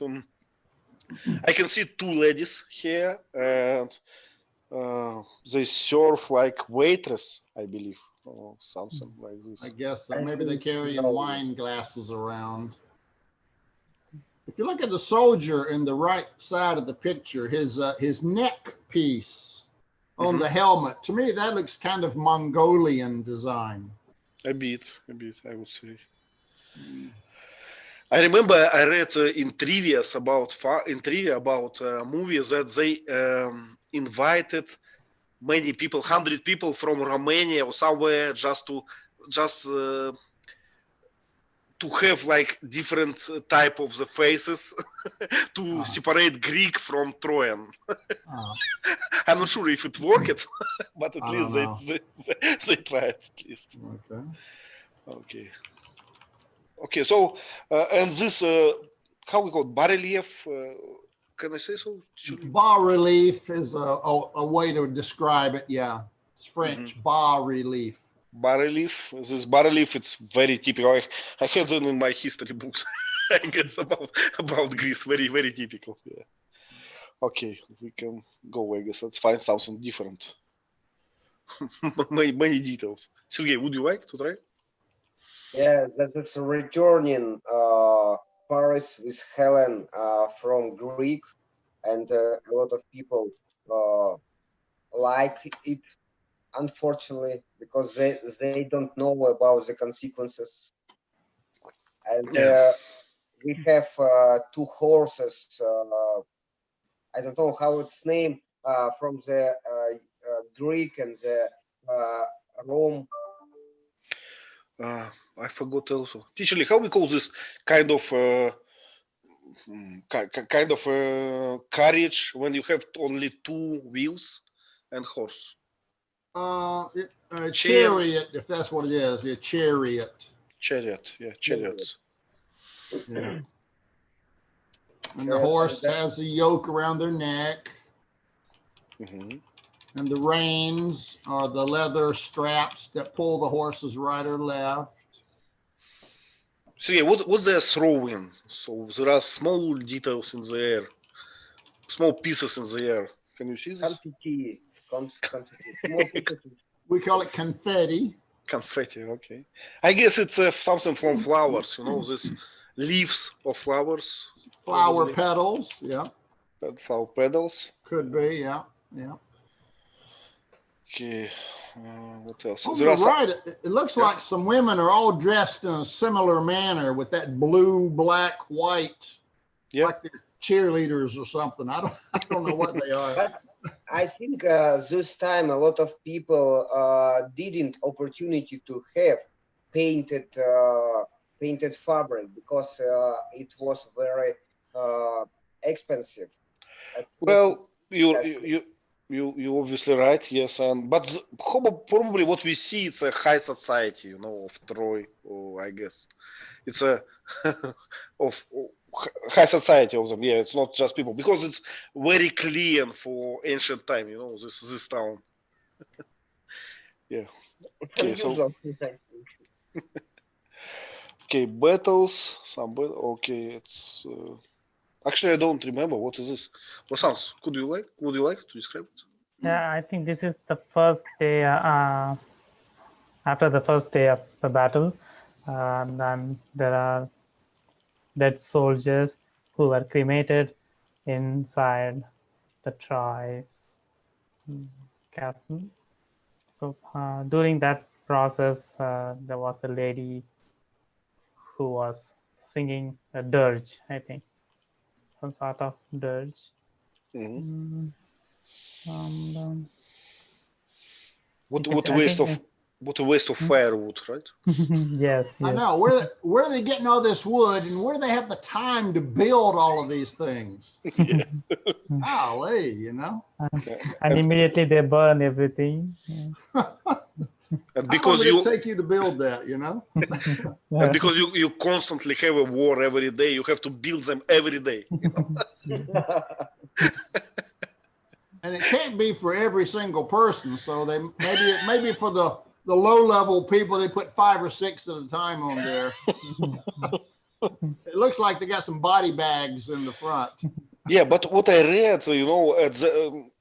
I can see two ladies here, and they serve like waitress, I believe, or something like this. I guess so. Maybe they carry wine glasses around. If you look at the soldier in the right side of the picture, his neck piece on the helmet, to me that looks kind of Mongolian design. A bit, I would say. I remember I read in trivia about movies that they invited many people, 100 people from Romania or somewhere, just to have like different type of the faces to separate Greek from Trojan. I'm not sure if it worked, but at least they tried at least. Okay. So and this how we call it, bas-relief? Can I say so? Bas-relief is a way to describe it. Yeah, it's French. Bas-relief. Bas-relief. This bas-relief, it's very typical. I had them in my history books. I guess about Greece. Very, very typical. Yeah. Okay, we can go. I guess let's find something different. many details. Sergey, would you like to try? Yeah, that's returning Paris with Helen from Greek, and a lot of people like it, unfortunately, because they don't know about the consequences. And we have two horses. I don't know how it's named from the Greek and the Rome. I forgot also. Teacher, how we call this kind of carriage when you have only two wheels and horse? Chariot, if that's what it is. A chariot. Chariot, yeah, chariots. Yeah. And the horse has a yoke around their neck. And the reins are the leather straps that pull the horses right or left. So yeah, what's their throwing? So there are small details in the air, small pieces in the air. Can you see this? We call it confetti. Confetti, okay. I guess it's something from flowers, you know, these leaves of flowers. Flower petals, yeah. Flower petals. Could be, yeah. Okay, what else? Oh, you're right. It looks like some women are all dressed in a similar manner with that blue, black, white, like they're cheerleaders or something. I don't know what they are. But I think this time a lot of people didn't opportunity to have painted fabric because it was very expensive. Well, you're obviously right, yes, but probably what we see, it's a high society, you know, of Troy, or I guess it's a of high society of them. Yeah, it's not just people, because it's very clean for ancient time, you know, this town. Yeah. Okay. So Unusual. okay, battles. Okay, it's actually I don't remember what is this. Vasanth, would you like to describe it? Yeah, I think this is the first day after the first day of the battle. Then there are dead soldiers who were cremated inside the Troy's castle. So during that process, there was a lady who was singing a dirge, I think, some sort of dirge. Mm-hmm. What a waste of firewood, right? Yes. I know. Where are they getting all this wood, and where do they have the time to build all of these things? Golly, you know. And immediately they burn everything. And because it take you to build that, you know. And because you constantly have a war every day, you have to build them every day. And it can't be for every single person. So they maybe for the low level people, they put 5 or 6 at a time on there. It looks like they got some body bags in the front. Yeah, but what I read, you know,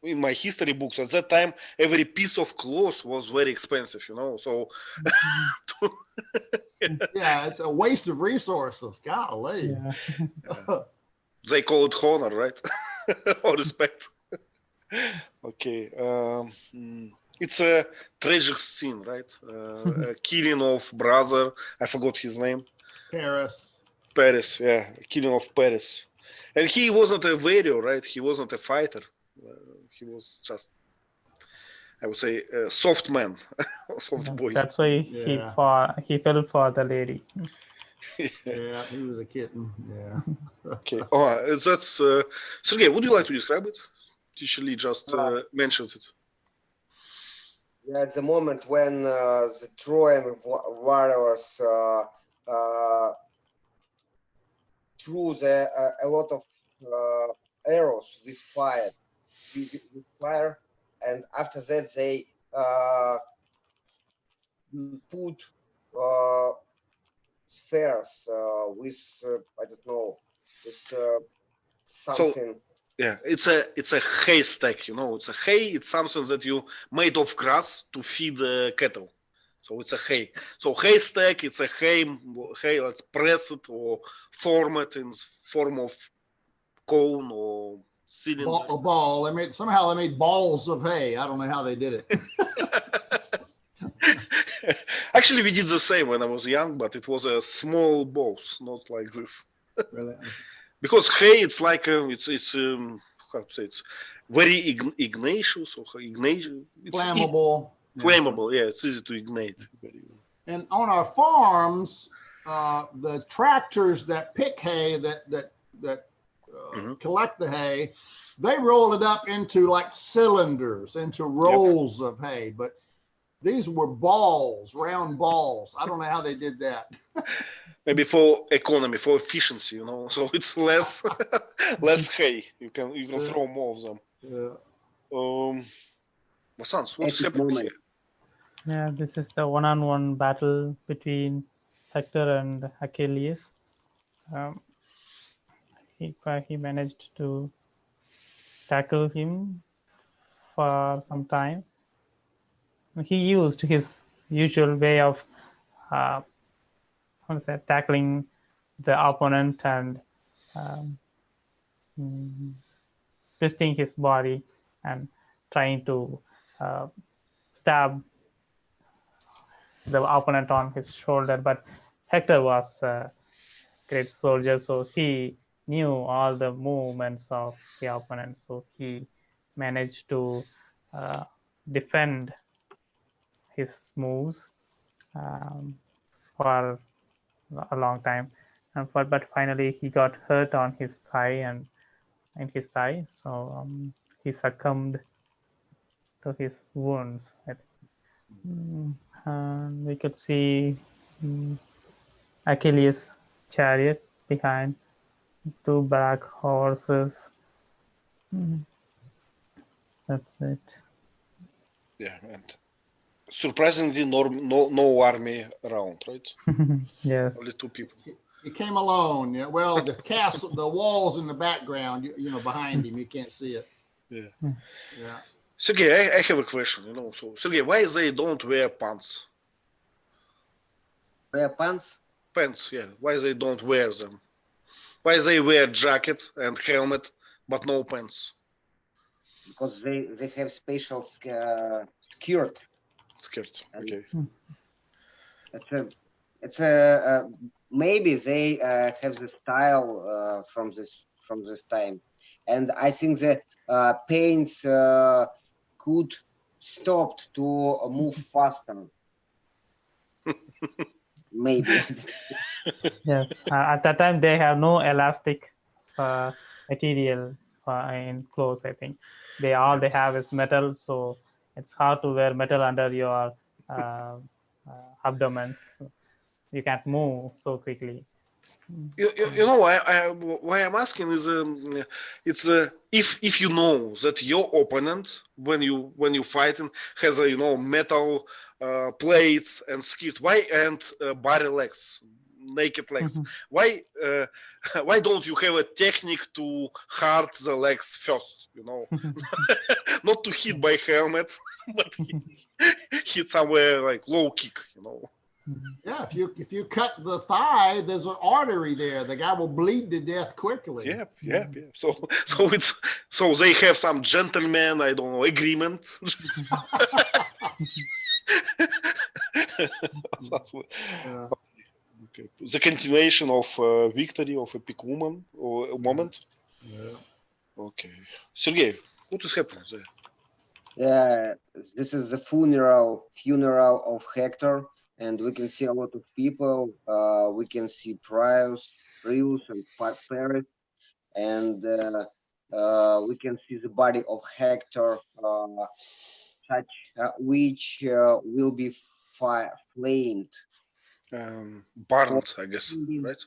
in my history books at that time, every piece of cloth was very expensive, you know. So yeah, it's a waste of resources. Golly. Yeah. They call it honor, right? Or respect. Okay. It's a tragic scene, right? A killing of brother. I forgot his name. Paris, yeah. Killing of Paris. And he wasn't a warrior, right? He wasn't a fighter. He was just, I would say, a soft man, soft boy. That's why he fell for the lady. Yeah, he was a kitten. Yeah. Okay. Oh, that's Sergey. Would you like to describe it? Teacher Lee just mentioned it. Yeah, it's the moment when the Trojan warriors threw a lot of arrows with fire, and after that they put spheres with I don't know, with something. So, yeah, it's a hay stack, you know. It's a hay. It's something that you made of grass to feed cattle. So it's a hay. So hay stack. It's a hay. Let's press it or form it in form of cone or cylinder. A ball. Somehow they made balls of hay. I don't know how they did it. Actually, we did the same when I was young, but it was a small balls, not like this. Really? Because hay, it's like it's how to say, it's very igneous or ignition. Flammable. Flammable, yeah. It's easy to ignite. And on our farms, the tractors that pick hay, that collect the hay, they roll it up into like cylinders, into rolls of hay. But these were balls, round balls. I don't know how they did that. Maybe for economy, for efficiency, you know. So it's less hay. You can throw more of them. Yeah. Vasanth, what's happening here? Yeah, this is the one-on-one battle between Hector and Achilles. He managed to tackle him for some time. He used his usual way of tackling the opponent and twisting his body and trying to stab the opponent on his shoulder. But Hector was a great soldier, so he knew all the movements of the opponent. So he managed to defend his moves for a long time, but finally he got hurt on his thigh and in his thigh, so he succumbed to his wounds. And we could see Achilles' chariot behind, 2 black horses. That's it. Yeah, and Surprisingly, no army around, right? Yes. Only 2 people. He came alone. Yeah. Well, the castle, the walls in the background, behind him, you can't see it. Yeah. Yeah. Sergey, I have a question. So Sergey, why they don't wear pants? Wear pants? Pants, yeah. Why they don't wear them? Why they wear jacket and helmet, but no pants? Because they have special skirt. Skirt. Okay. It's a maybe they have the style from this time, and I think the pains could stop to move faster. Maybe. Yes. At that time, they have no elastic material in clothes. I think they have is metal, so it's hard to wear metal under your abdomen. So you can't move so quickly. You know why I'm asking is it's if you know that your opponent when you fighting has metal plates and skirt, why and body legs, naked legs, why don't you have a technique to hurt the legs first, not to hit by helmet, but hit somewhere like low kick, Yeah, if you cut the thigh, there's an artery there. The guy will bleed to death quickly. Yeah. So they have some gentleman, I don't know, agreement. Okay. The continuation of victory of epic woman or a moment. Yeah. Okay, Sergey, what is happening there? This is the funeral of Hector. And we can see a lot of people. We can see Prius and Paris, and we can see the body of Hector, which will be flamed. Burned, I guess, right?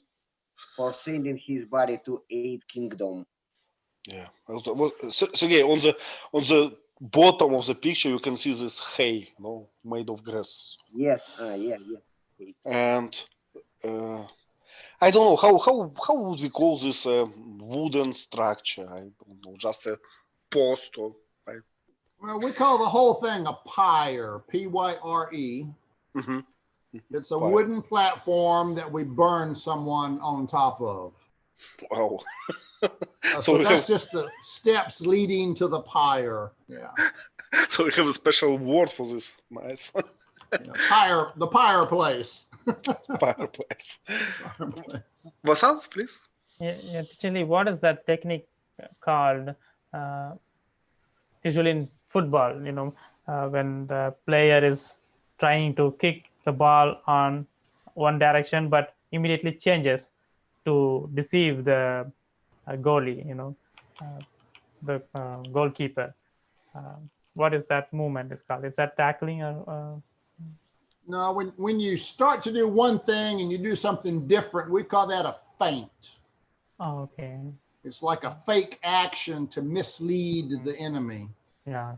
For sending his body to 8 kingdom. Yeah. Sergey, on the bottom of the picture, you can see this hay, made of grass. Yes. Yeah. And I don't know how would we call this wooden structure? I don't know, just a post or. Well, we call the whole thing a pyre, Pyre. Mm-hmm. It's a wooden platform that we burn someone on top of. Wow. So that's just the steps leading to the pyre. Yeah. So we have a special word for this. Nice. The pyre place. Fireplace. Vasanth, please. Yeah, actually, what is that technique called? Usually in football, when the player is trying to kick the ball on one direction, but immediately changes to deceive the goalie, the goalkeeper. What is that movement is called? Is that tackling or? No, when you start to do one thing and you do something different, we call that a feint. Oh, okay. It's like a fake action to mislead the enemy. Yeah.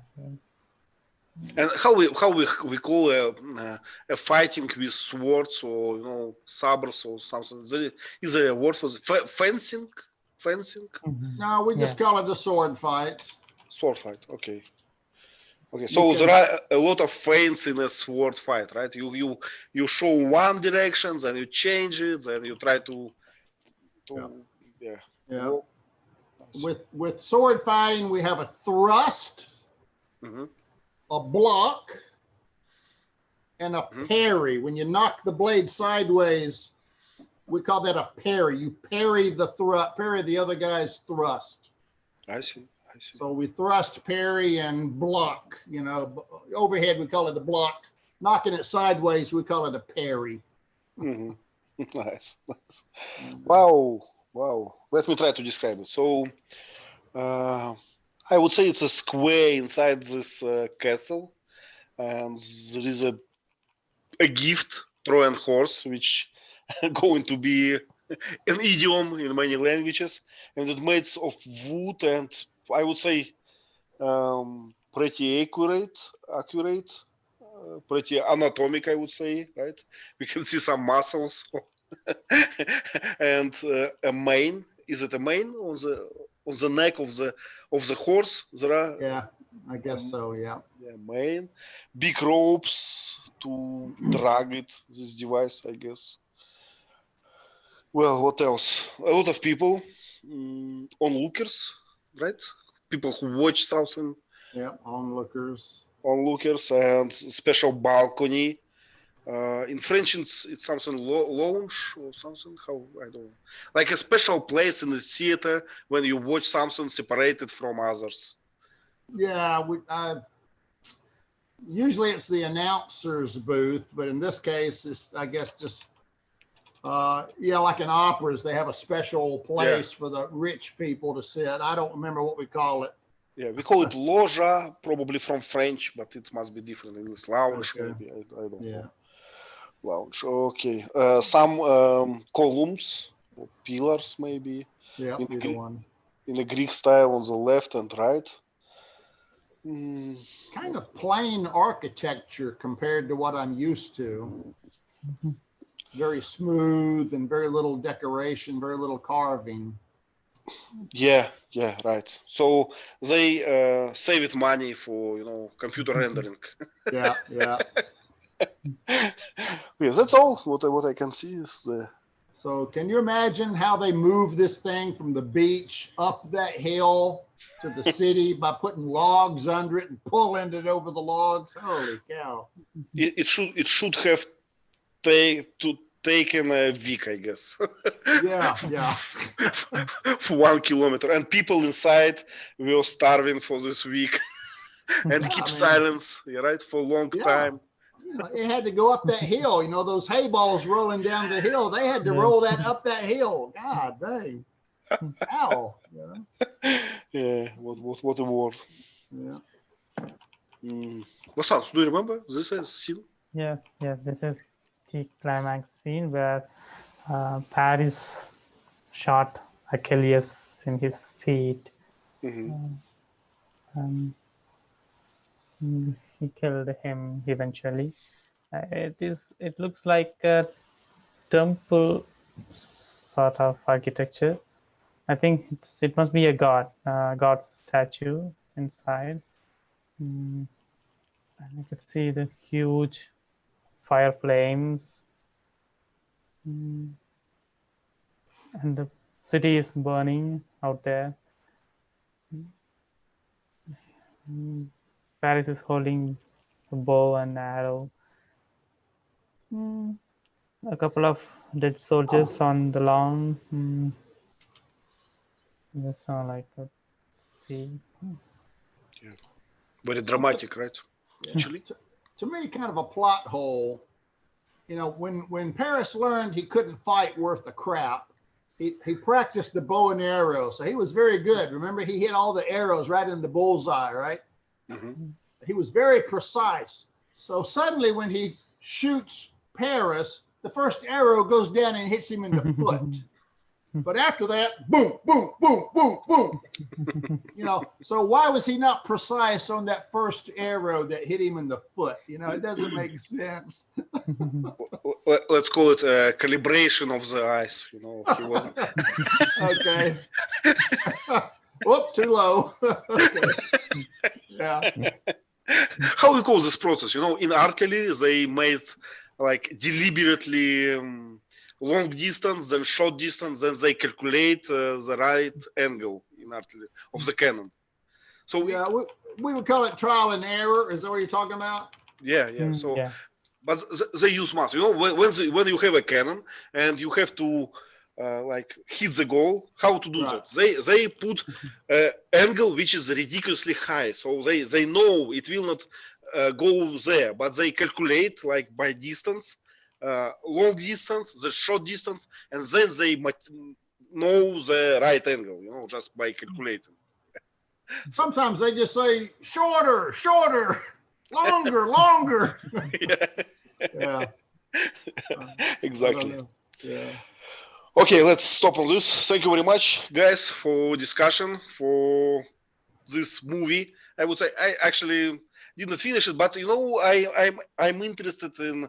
And how we call a fighting with swords or sabers or something? Is there a word for fencing? Fencing? Mm-hmm. No, we just call it a sword fight. Sword fight. Okay. So there are a lot of feints in a sword fight, right? You show one direction, then you change it, then you try to Yeah. With sword fighting, we have a thrust, a block, and a parry. When you knock the blade sideways, we call that a parry. You parry the other guy's thrust. I see. So we thrust, parry, and block. Overhead we call it a block. Knocking it sideways, we call it a parry. Nice. Wow. Let me try to describe it. So I would say it's a square inside this castle, and there is a gift, Trojan horse, which going to be an idiom in many languages, and it's made of wood and I would say pretty accurate pretty anatomic, I would say, right? We can see some muscles and a mane. Is it a mane on the neck of the horse? There are Yeah, I guess so. Yeah. Mane, big ropes to drag it. This device, I guess. Well, what else? A lot of people, onlookers, right? People who watch something. Yeah, onlookers. Onlookers and special balcony. In French, it's something lounge or something. How I don't know. Like a special place in the theater when you watch something separated from others. Yeah, usually it's the announcer's booth, but in this case, it's I guess just like in operas, they have a special place for the rich people to sit. I don't remember what we call it. Yeah, we call it loja, probably from French, but it must be different in English. Lounge, maybe. I don't know. Lounge. Okay. Some columns or pillars, maybe. Yeah, either one. In a Greek style on the left and right. Kind of plain architecture compared to what I'm used to. Very smooth and very little decoration, very little carving. Yeah, right. So they saved money for computer rendering. Yeah. Yeah, that's all. What I can see is the. So can you imagine how they move this thing from the beach up that hill to the city by putting logs under it and pulling it over the logs? Holy cow! It should have taken a week, I guess. Yeah. For 1 kilometer, and people inside were starving for this week, and keep silence, right, for a long time. It had to go up that hill. Those hay balls rolling down the hill. They had to roll that up that hill. God dang! Ow! Yeah. What a word. Yeah. Vasanth, do you remember this scene? Yeah. This is the climax scene where Paris shot Achilles in his feet. He killed him eventually. It looks like a temple sort of architecture. I think it must be a god's statue inside. And you can see the huge fire flames, and the city is burning out there. Paris is holding a bow and arrow. A couple of dead soldiers on the lawn. That's not like a scene. Yeah. Very dramatic, right? Actually. To me, kind of a plot hole. When Paris learned he couldn't fight worth a crap, he practiced the bow and arrow. So he was very good. Remember, he hit all the arrows right in the bullseye, right? He was very precise. So suddenly when he shoots Paris, the first arrow goes down and hits him in the foot. But after that, boom, boom, boom, boom, boom. So why was he not precise on that first arrow that hit him in the foot? It doesn't make sense. Let's call it a calibration of the eyes. He wasn't. Okay. Whoop, too low. Okay. Yeah. How we call this process? In artillery, they made like deliberately long distance, then short distance, then they calculate the right angle in artillery of the cannon. So we would call it trial and error. Is that what you're talking about? Yeah. But they use math. When you have a cannon and you have to hit the goal, how to do that? They put angle which is ridiculously high, so they know it will not go there, but they calculate by distance. Long distance, the short distance, and then they know the right angle, just by calculating. Sometimes they just say shorter, longer. Yeah. Exactly. Yeah. Okay, let's stop on this. Thank you very much, guys, for discussion, for this movie. I would say did not finish it, but I'm interested in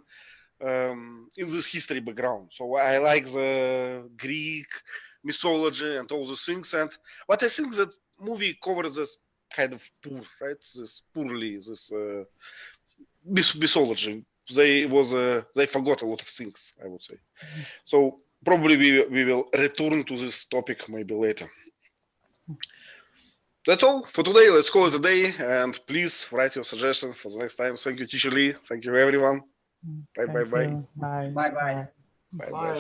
this history background. So I like the Greek mythology and all those things. But I think that movie covers this kind of poor, right? This poorly, this mythology. They forgot a lot of things, I would say. So probably we will return to this topic maybe later. That's all for today. Let's call it a day. And please write your suggestions for the next time. Thank you, Teacher Lee. Thank you, everyone. Bye. Bye. Bye. Bye.